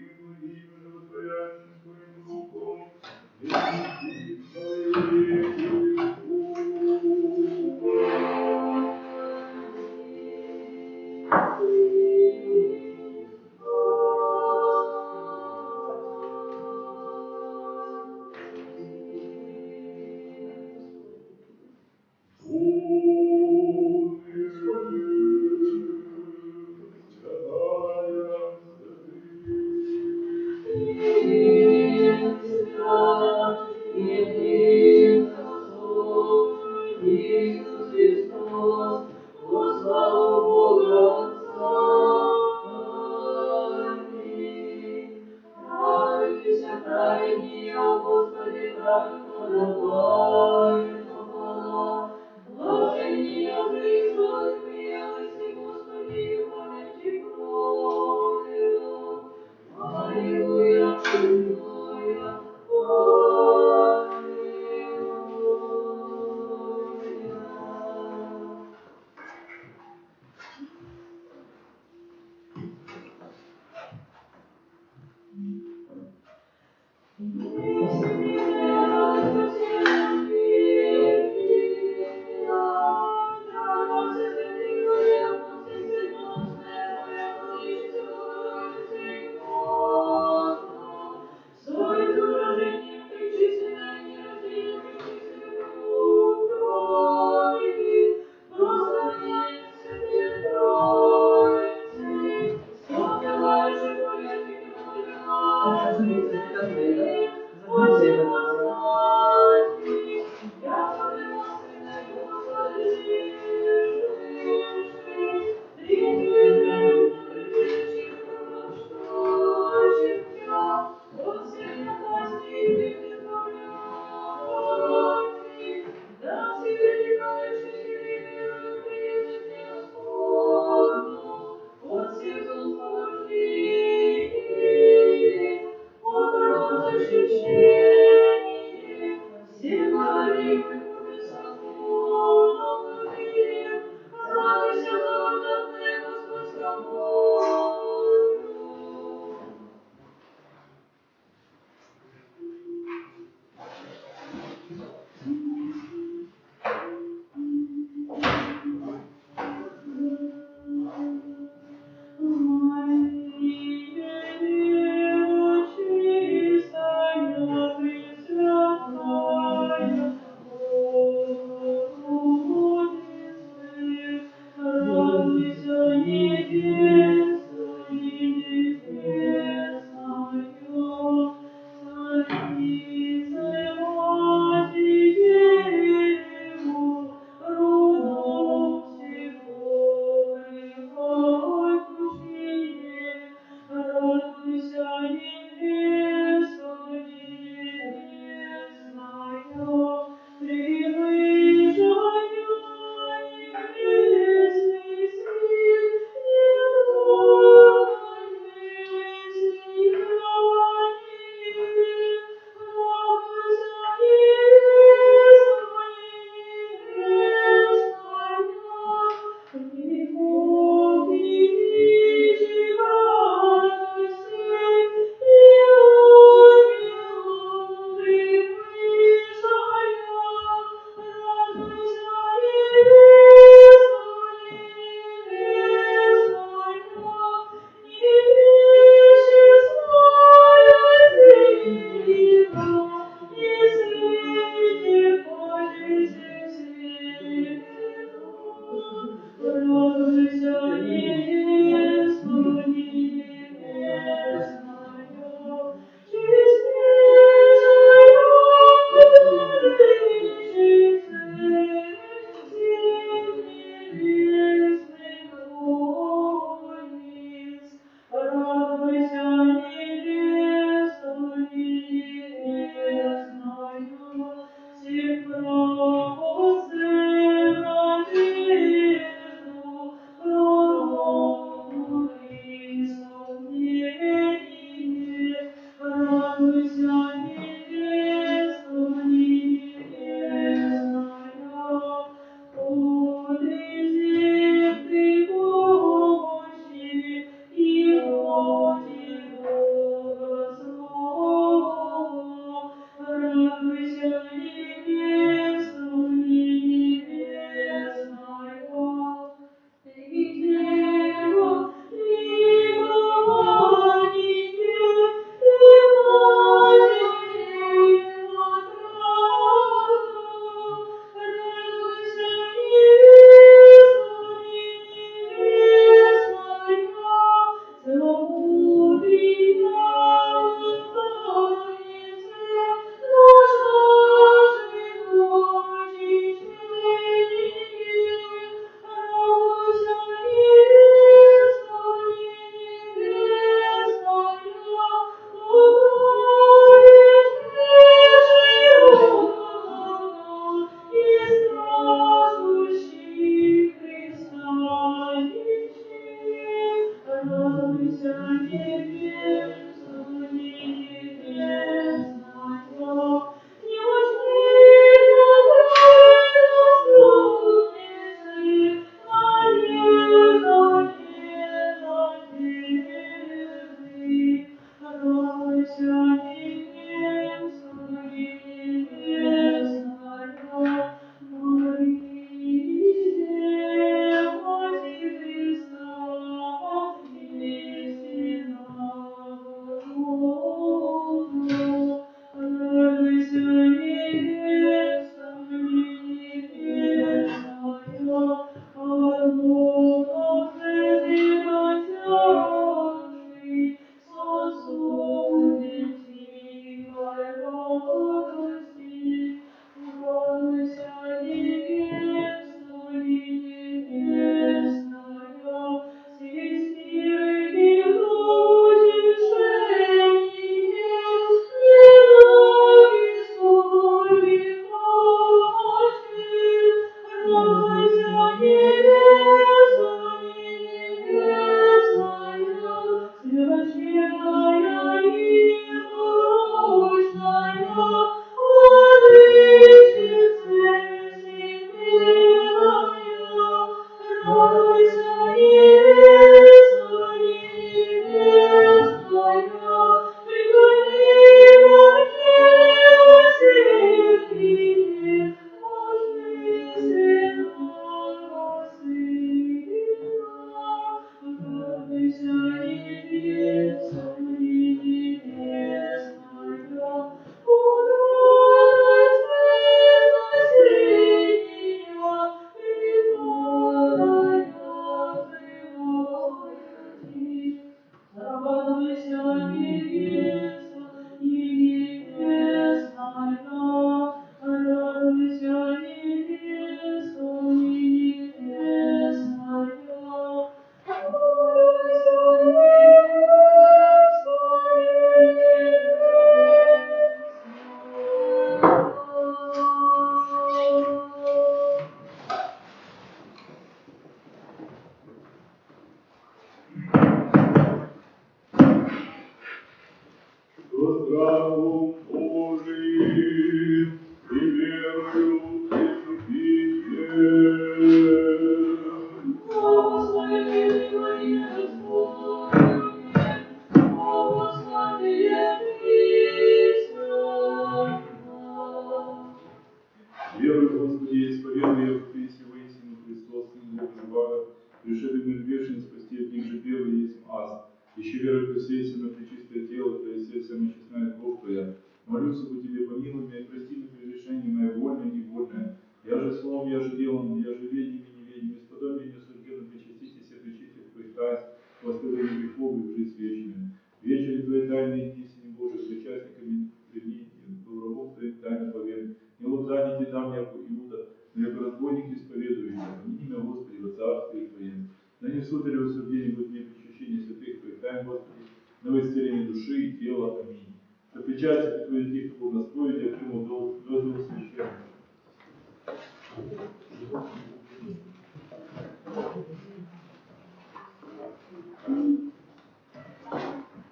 грешных спасти от них же первый есть ас. Еще верой ко всей самое пречистое тело, Твое сердце, самая честная кровь Твоя. Молюсь об Тебе, помилуй меня, прости мне прегрешение мое, вольное и невольное. Я же словом, я же делом, я же ведением и неведением, бесподобием неосужденно причастите все причистых Твоих тайств, восстановление грехов и в жизнь вечную. Вечери Твоей тайны и истине Божией, с участниками прими, был рабов Твоих тайны поверь. Не лобзание Тебе дам, яко Иуда, но яко разбойник исповедующий, помяни меня, Господи, во царстве Твоем. Да не в суд или в осуждении будет мне причащение святых Твоих тайн, Господи, на исцеление души и тела. Аминь. За причастие Твоих тихо был Господь, я приму дозвол священника.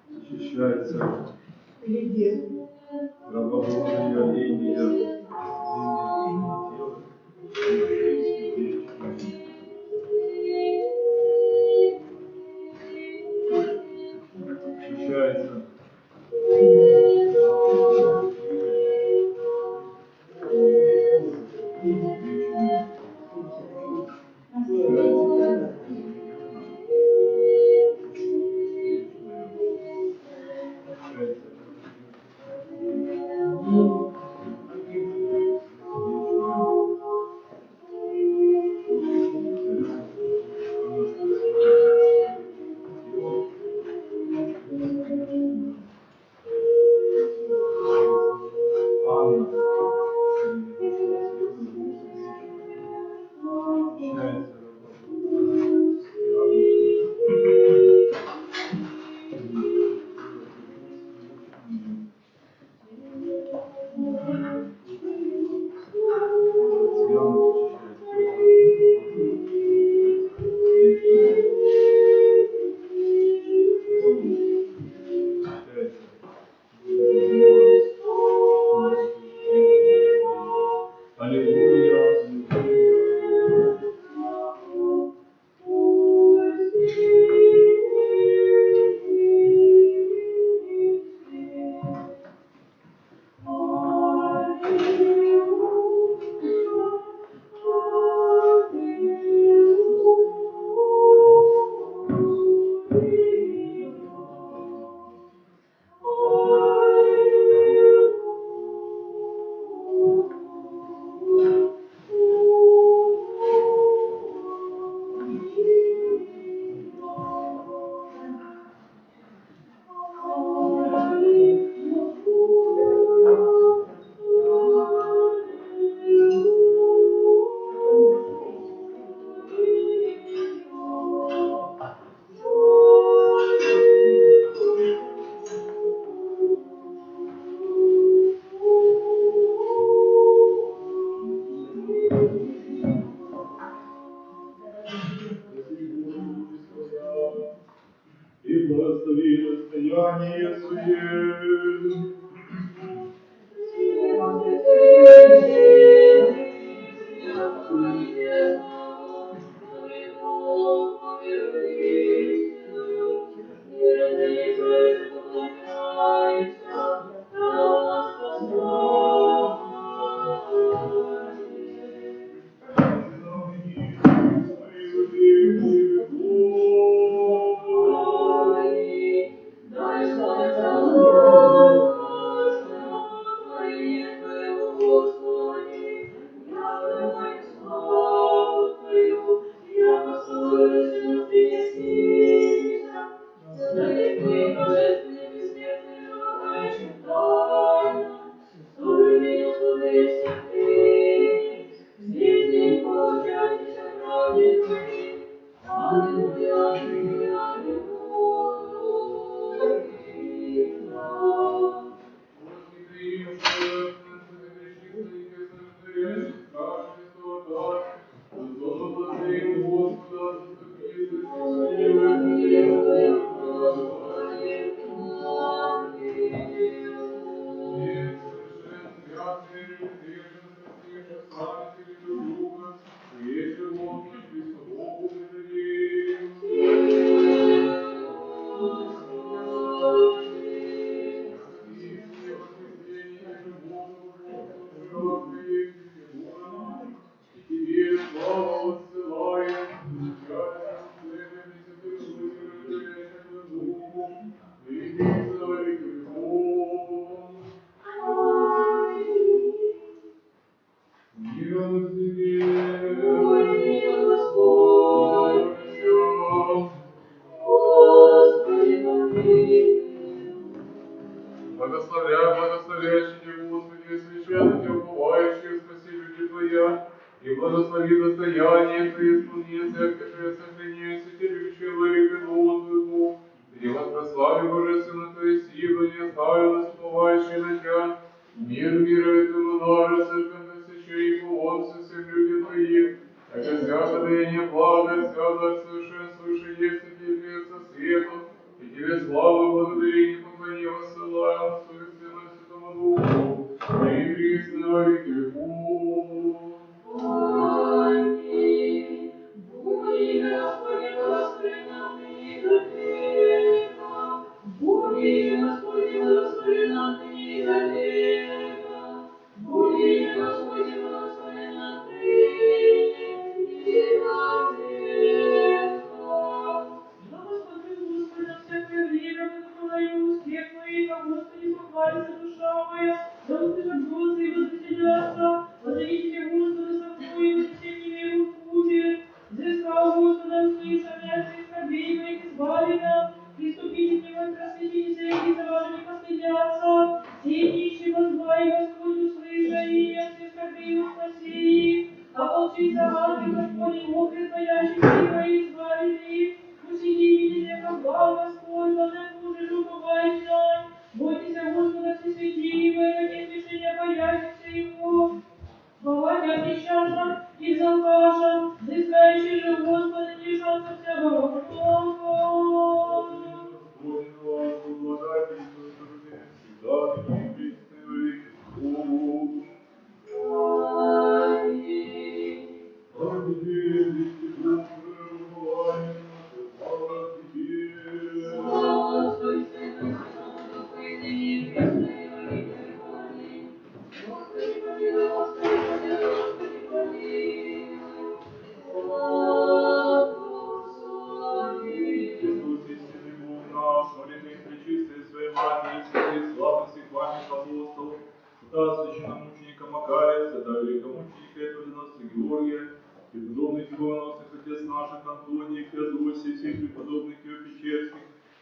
Защищается раба Божия, оления, тела, защищается и благослови расстояние свое.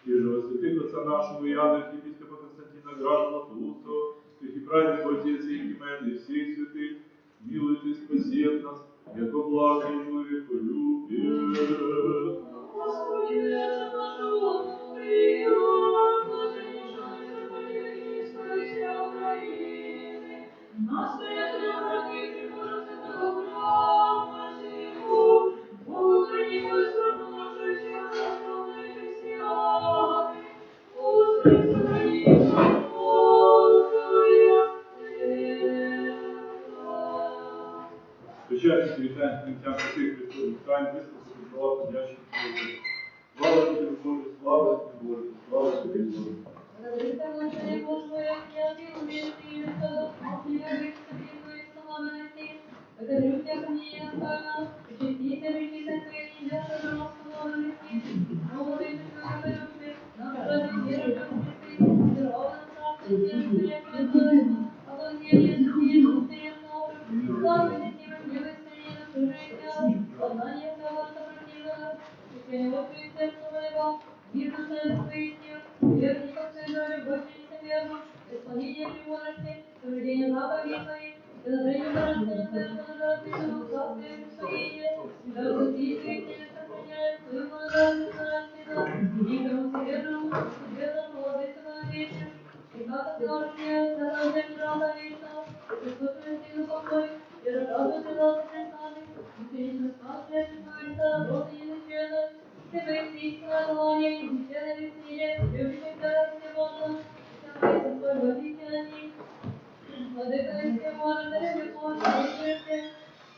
и же во святых отца нашего Иоанна, архиепископа Константина Града Латуцкого, и праведник Отец Евгимен и всех святых, милует и спасет нас, яко благ и человеку любит. Господи, Боже наш, добрый, блаженнейшего митрополита Ильича Украины, настоятеля братьев Божьего святого храма сего, укрони Господь нашу и всех православных христиан, Господи, сохрани их от Божия света. Встречайте перестань христиан святых Христовых тайн, выставцы слова, ходящих в Слава тебе, Боже, слава тебе, Боже, слава тебе, Боже. Благодарите Господи Божию, я милует и это, не говорит себе твои славности. Благодарю тебя, ко мне ясно, причастите, причастите твои небесные благословенности. Нового века твоего порядка, нам ради веры Христы, и здоровья царства Тебе, Господи, а благословение Святые Быстрее Славы, славы Несимым Небыстрее служите, познание всего сопротивного, Священный Отче сердца моего, мир душевных поистью, верни как Цезарю, Божьей всемирну, исполнение премудрости, соблюдение заповедей Твоих, и надрение божественного Твоего благодатного царствия Твоие, да возвестию Тебе сохраняет Твою благодатную царственную, никому всемирному, светлому владыку вечер, и как ты оружие, целое брата вечного, присутствующий духом Твоим, и рассказывай нас престаны, бесконечно спасшие Твоя, рода язычена, ты истинное желание, и священное веселье, любящих тебя всего, и сохранится твой владыки они. Владыка и все может, и любовь, и верьте,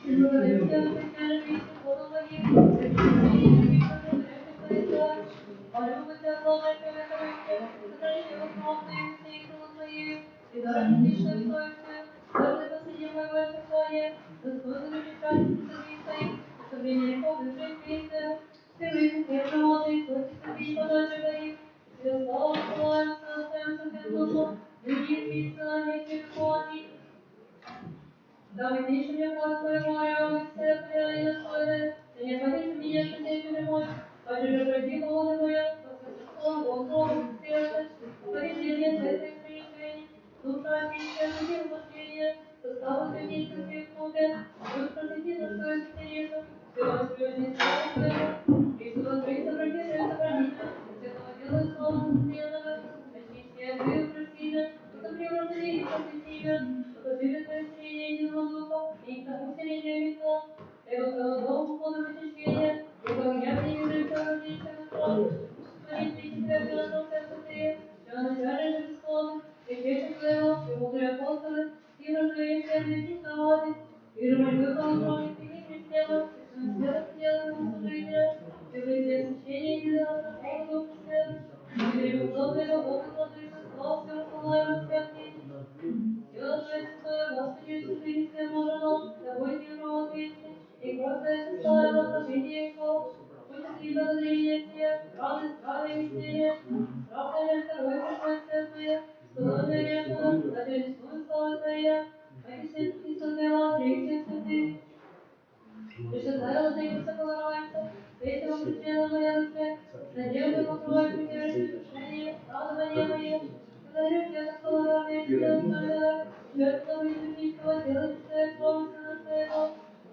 и благодарю тебя, священный пищу, воду благих, и причастие других, сотворящих твоих, молю тебя, главное человека, сохрани его кровную и силу твою, и дай мне вечную совесть, каждый последний мой высыхание, Господи, величать святых твоих, оставление грехов и причастия, ты выйдешь животы, сладких святых подачи твоих, тебе славу посылаем, Отцем Святым Духом, ныне и вечно, веки веков. Аминь. Да имеешь мне Бога твоего, моя, все твоя и достойная, ты не ходишь в меня, святейший мой, а же пройди Бога моя, как высоко, Бога, сердце, поведение святых решений, душа пища, такие воплощения, составы святей святых купе, дух просвети за свою святейшую, все свое славу, Христу открыть, обратиться, сохранителя, святого дела славы состенного, очисти, отвею, простите, отопри врата и просвети меня, покажи твое среднее единого духа, и к тому среднее лица, его твоего дома, хода вычищения, его я не вижу, что роднейшего страха, Господи, ты тебя пьяна, все святые, все начальник же бесплодных, священник твоего, и мудрые апостолы, и враждуешь всем чистоводы, и же молю кровотворных и христиан, и своим светом делаем служителя, и вы все священники, и за Бога Духа Света, и грехов доброго Бога Владыка, слава всем посылаем всем детям. Тело Твое святое, Господи Иисус Христе, Боже наш, тобой Тебе провод вечный, и кровь Твоя святая, возложение грехов, пусть и благодарение всех, радость, здравие и веселье, страшное второе пришествие Твое, подобие векова, да перенесную славу Твоя, как и свет и сотвела, всех святых, Пресвятая Владыка, соблаговольца, светлого причина моя душе, надежда покрой, придержи, решение, радование мое. Благодарю тебя, как благородный тебя достойного, честного и любящего, делающего промысла своего.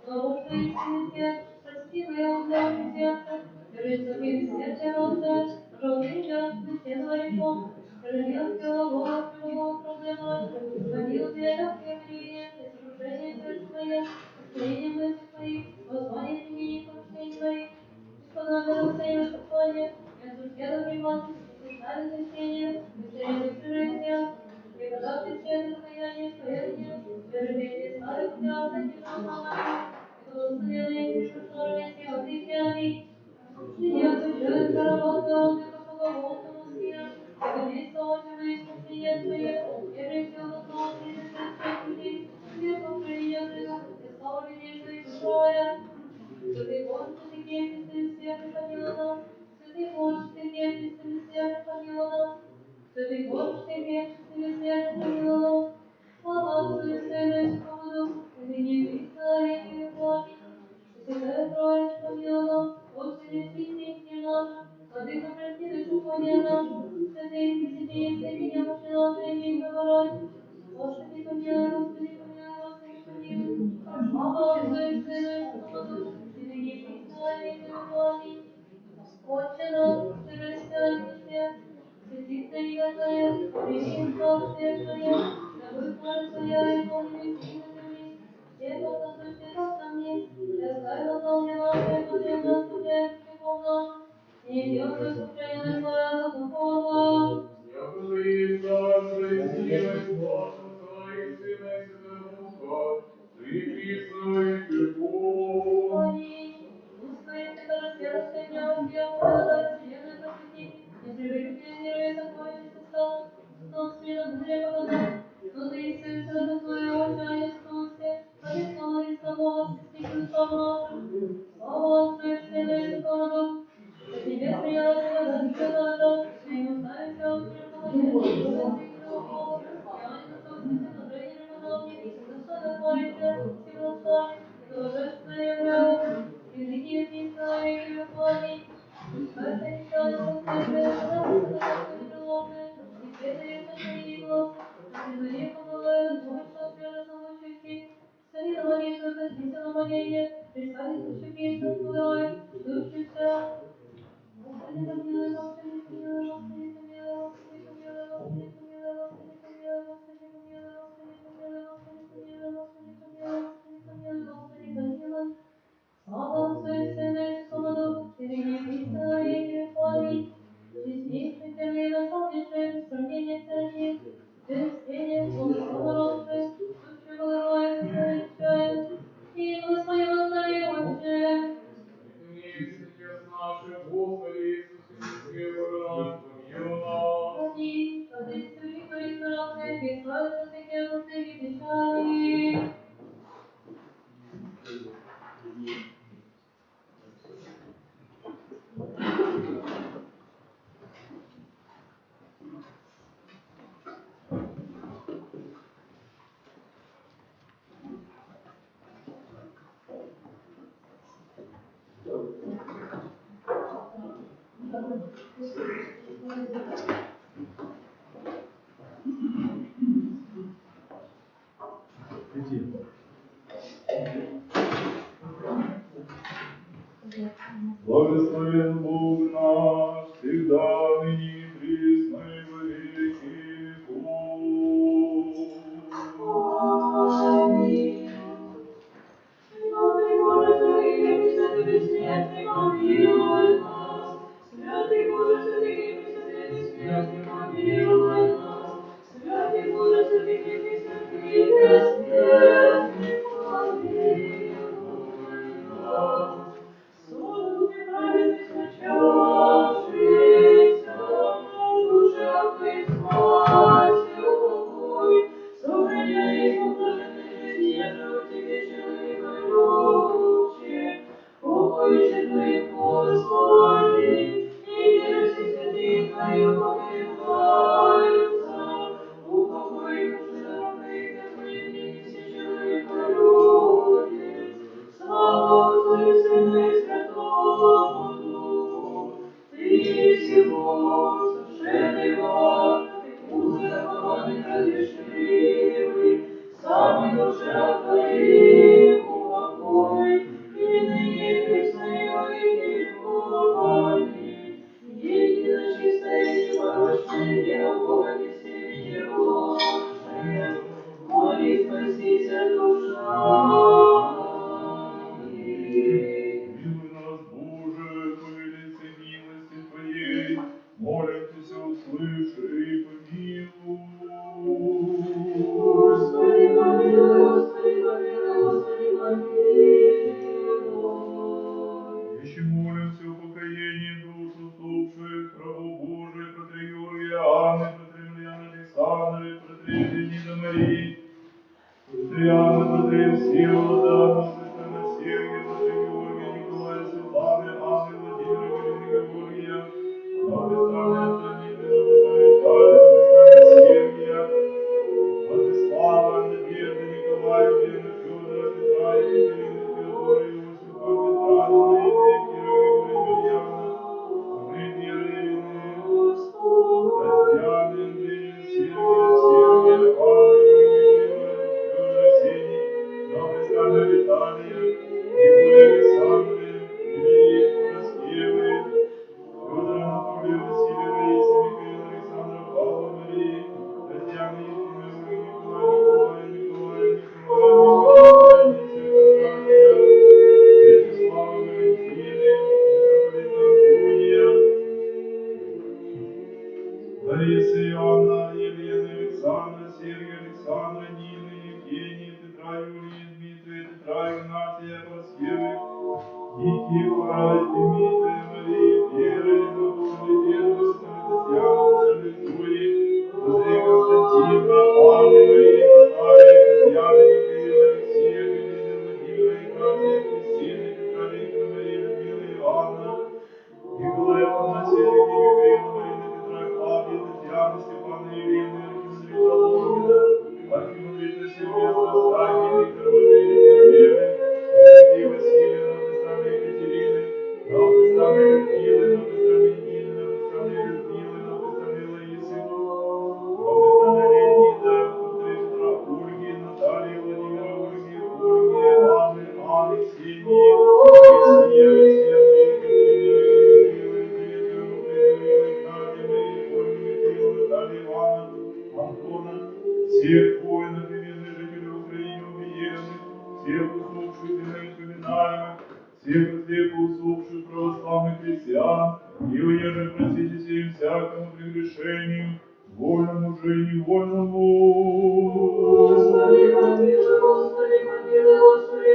Слава что истинный свет, прости моего умершего сердца, держи сухими светлым отце, желтый ребят, священного реком, королевского Бога, прямого проблема, водил тебя легкое мнение, и сокрушение сердца моя, ускорение мыслей моих, воззвание применить помышлений моих, исподобие своим выступлением, и осужденно приматы, и ставит спасение, и средой прижития, и когда ты свет и покаяние исповедание, держите старых путях, таких оснований, и благословенные пришедшие все христиане, я отвечаю проработаю отдыха поголовному сфера, как здесь соочное искупление твое, я пресил возможно и нашествие пути, мир покровененного, и слава беднейшего и края. Святый Боже, ты кем все приходила нас, Святый Боже, ты кем все приходила нас, Святый Боже, ты кем все приходила нас, слава Отцу и Сыну и Святому Духу, и ныне и вечно, веки веков. Аминь. Святая Троица, помилуй нас, Господи, спаси наша, Владыка, прости душу Господи наш, святых пресвятиться, и меня мужи наши, и говорить. Господи, помилуй, Господи, помилуй, Господи, помилуй. Слава Отцу и Сыну и Святому Духу, и ныне и присно, и во веки веков. Аминь. Отче наш, который свят везде, святится имя Твое, придет царствие Твое, да будет воля Твоя и на небесе и на земле. Хлеб наш насущный дашь нам днесь, и оставь нам долги наши, как и мы оставляем должником нашим. И не веди нас в искушение, Твое, за духом Твоим. Яко же есть царство и сила и слава Отца и Сына и Святого Духа, и присно во веки веков. Аминь. Дух Твоим, который святостью дня воссиял благодать вселенную просвети, не прибегнут ионируя сокровищницы стала, том светом мудрее показать, но ты и сын Дух Твоего, отчаяние спасти, обетовал и слава спасти душам нашим. Слава Отцу и Сыну и Святому Духу, с небес приняла тебя за святого, ты не уставишься от преподобия, твоего сильного Бога, я не на совести добрый неподобник, достойно хвалите, всем славе, и торжественно является, и ныне и присно во веки веков. Аминь. Пускай нечаянно воскресные, подобно святотатству непреложные, и святые сочинения глаза, на призоре помогают помощно святостному чути, сами на молитву простите на моление, представить души писем, подавай, душу вся. Господи, помилуй, Господи, помилуй, Господи, помилуй, Господи, помилуй, Господи, помилуй, Господи, помилуй, Господи, помилуй, Господи, помилуй, Господи, помилуй, Господи, помилуй, Господи, помилуй, Господи, помилуй. Слава Отцу и Сыну и Святому Духу, и ныне и присно во веки веков. Аминь. Честнейший, первый, славнейший, без сравнения царь, без тени, самородный, сущий благородный, святой отчаянный, и благословен Царь Отче. Преклонись небес наших, Господи Иисусе Христе, Богородице, помилуй нас. Аминь. Отец Святых Творит миротворец, и славится святые пустыни печали. Благословен Бог наш, всегда, ныне и присно и во веки веков. Аминь. Святый Боже, святый пресвятый, бессмертный, помилуй нас. Святый Боже, святый пресвятый, бессмертный, помилуй нас. Святый Боже, святый пресвятый, бессмертный, помилуй нас. Сон духе праведных скончавшихся, душах Твоих спаси, упокой, сохраняй их в блаженной жизни, еже у Тебе человеколюбче, упокоище Твоих, Господи, и еже все святые Твои упокоиваются, упокой души рабы Твоих, и все человеколюбец. Слава Отцу и Сыну и Святому Духу, Ты всего совершенный Бог, Ты мудрый, оборотный, разрешимый, самый душа Твоих упокой, и ныне и присно и во веки веков. Аминь. Едино чистое и непорочное Дева Бога без семени ложное, моли спасися душам их. Милуй нас, Боже, по велице милости Твоей, молимся, услыши и помилуй. Господи, помилуй, Господи, помилуй, Господи, помилуй. Еще молимся о покоении душ усопших рабов Божиих, протри Георгия, Анны, протри Емельяна, Александра, протри Леонида Марии, протри Анны, протри Всеволода, протри Сергия, протри Георгия, Николая, Светланы, Анны, Владимира, Галины, Георгия, Новопристрана Антонины, Новопристрана Виталия, Новопристрана Сергия, Владислава, Надежды, Николая, Лены, Федора, Петра, Екатерины, Феодора, Иосифа, Петра, Наины, Кира, Григория, Емельяна, Лидии, Ирины, и уеже проститесь им всякому прегрешению, вольному же и невольному. Господи, помилуй, Господи, помилуй, Господи,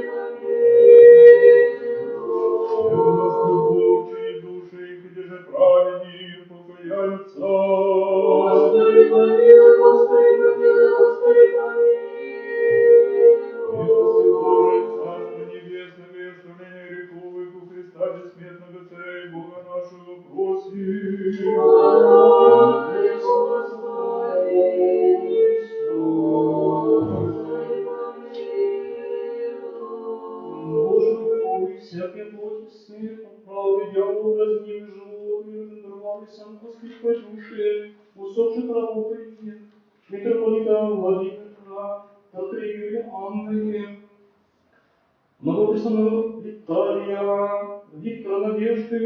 Яко нас помилуй. учинит души их, где же праведни покаяются. Господи, помилуй, Господи, помилуй, Господи, Милости Божия, помилуй. Царство Небесного и оставление грехов их у Христа бессмертного Царя и Бога нашего просим. Адрес Господи Иисусе, помилуй. Боже, Бог, всякие плоти смертно, правый дьявол, разнивый животные, разорвали сам Господь по душе, усопших рабов твоих, митрополита Владимира, архиерея Анны, новопресного Виталия, Виктора Надежды,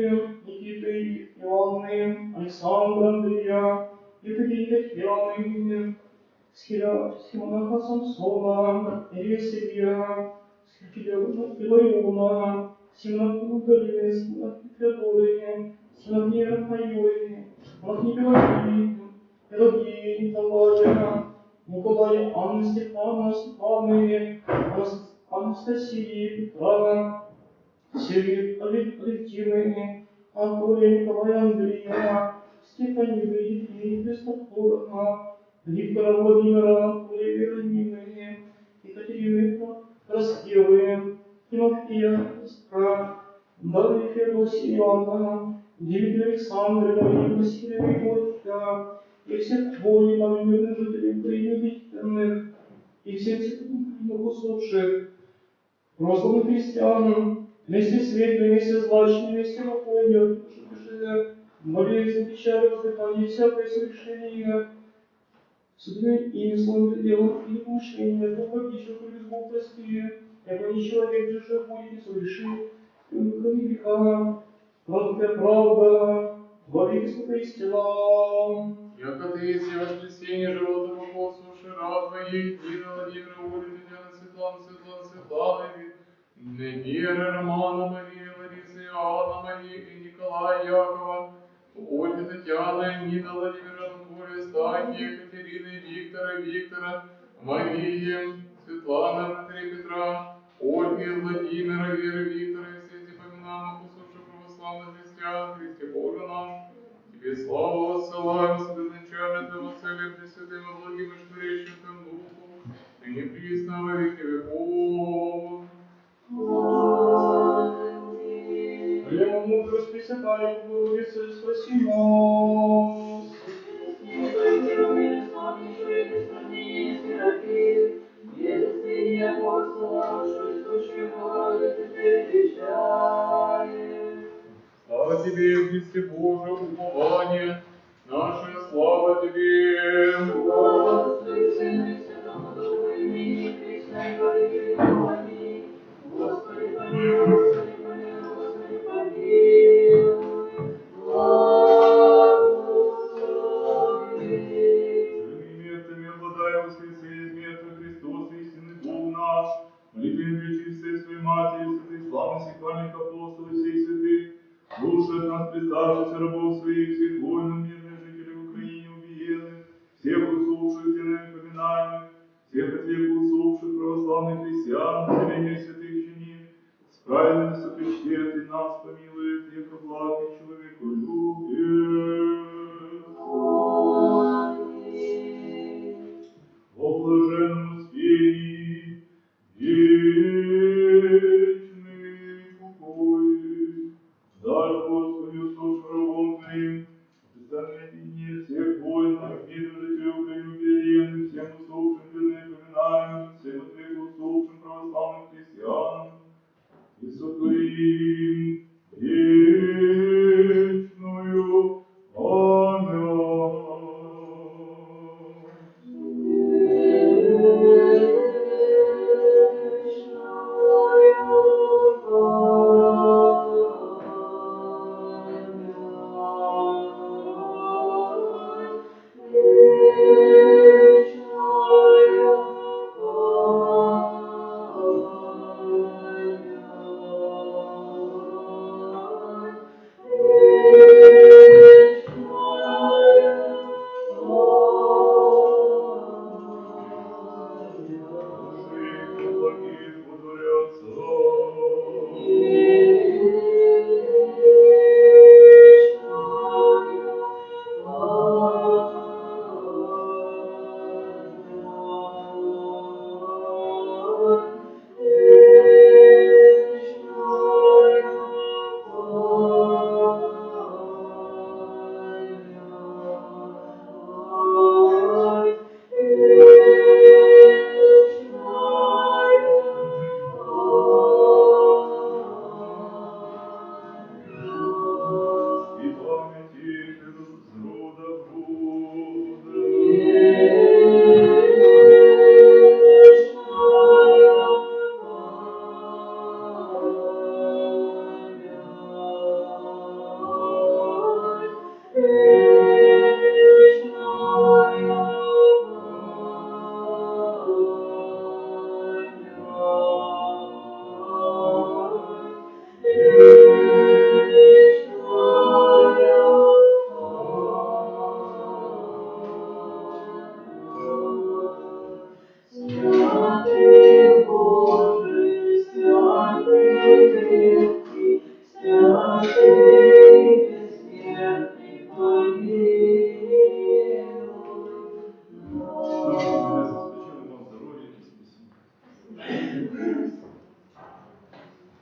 Никиты Иоанны, Александра Андрея, Евгения Татьяны, Симонаха Самсона, Елисея, Илаиона, Симона Галины, Симона Феодоры, Симона Рафаилы, Матни Пелагии, Пелагии Николая, Николая Анны Стефана, Стефаны, Анастасии Петра, Сергея Алевтины, Анатолия Николая Андрея, Стефании Евгении Христофоровна, Виктора Владимира Анатолия Веронины, Екатерины Раскевы, Тимофея Пестра, Дарьи Феодосии Иоанна, Дмитрия Александра, Марии Васильевны Горька, и всех воинов и мирных жителей Украины виденных, и всех усопших, православных христиан, вместе светлые, вместе злачные, вместе покойные, души, болезни, печали, воздыхание, всякое совершение, судьбы и словом делом и помышления, Бога пищу, без Бог прости, яко не человек же же будет не совершит, кроме греха, кроткая правда, во веки слуха истина. Яко ты есть и воскресенье живота Богов, суши раб твоей, Дина Владимира, Оля, Татьяна, Светлана, Светлана, Вера, Романа, Мария, Лариса, Иоанна, Мария и Николая, Якова, Ольга, Татьяна, Нина, Владимира, Анатолия, Стахи, Екатерины, Виктора, Марии, Светлана, Дмитрия, Петра, Ольги, Владимира, Веры, Виктора, и все эти поминаемых усопших православных христиан, Христе Боже наш, Тебе славу воссылаем с безначальным Твоим Целым, Пресвятым и благим и творящим Твоим Духом, и не присно во веки веков. Прямо мудрость Пресвятая Богородица, спаси нас. Слава Тебе, Христе Боже, упование, наша слава Тебе. Господи, Сыну и Святому Духу, и ныне, и присно, и во веки веков. Аминь. Господи, помилуй, Господи, помилуй, Господи, помилуй. Благослови. Живыми мертвыми обладаем воскресенье из мертвых Христос, истинный Бог наш, молитвами пречистой своей Матери, святых славных сихвальных апостолов и всех святых, души от нас представшихся рабов своих, всех воинов, мирных жителей в Украине убиенных, всех усопших, земных поминаемых, всех от века усопших православных христиан, населения святых чинин, с праведными сопричтет и нас помилует, яко благ и человеку любит. О блаженном успении, вечный покой, дай Господи усопшим рабом Твоим, представление всех воинов, мирных жителей Украины убиенных, всем усопшим, верным поминаемым, всем от века усопшим православным христианам, и сотворим вечную Святый Боже, святый крепкий, святый бессмертный, помилуй Слава нас. Тебе, спасибо вам здоровья и спасибо.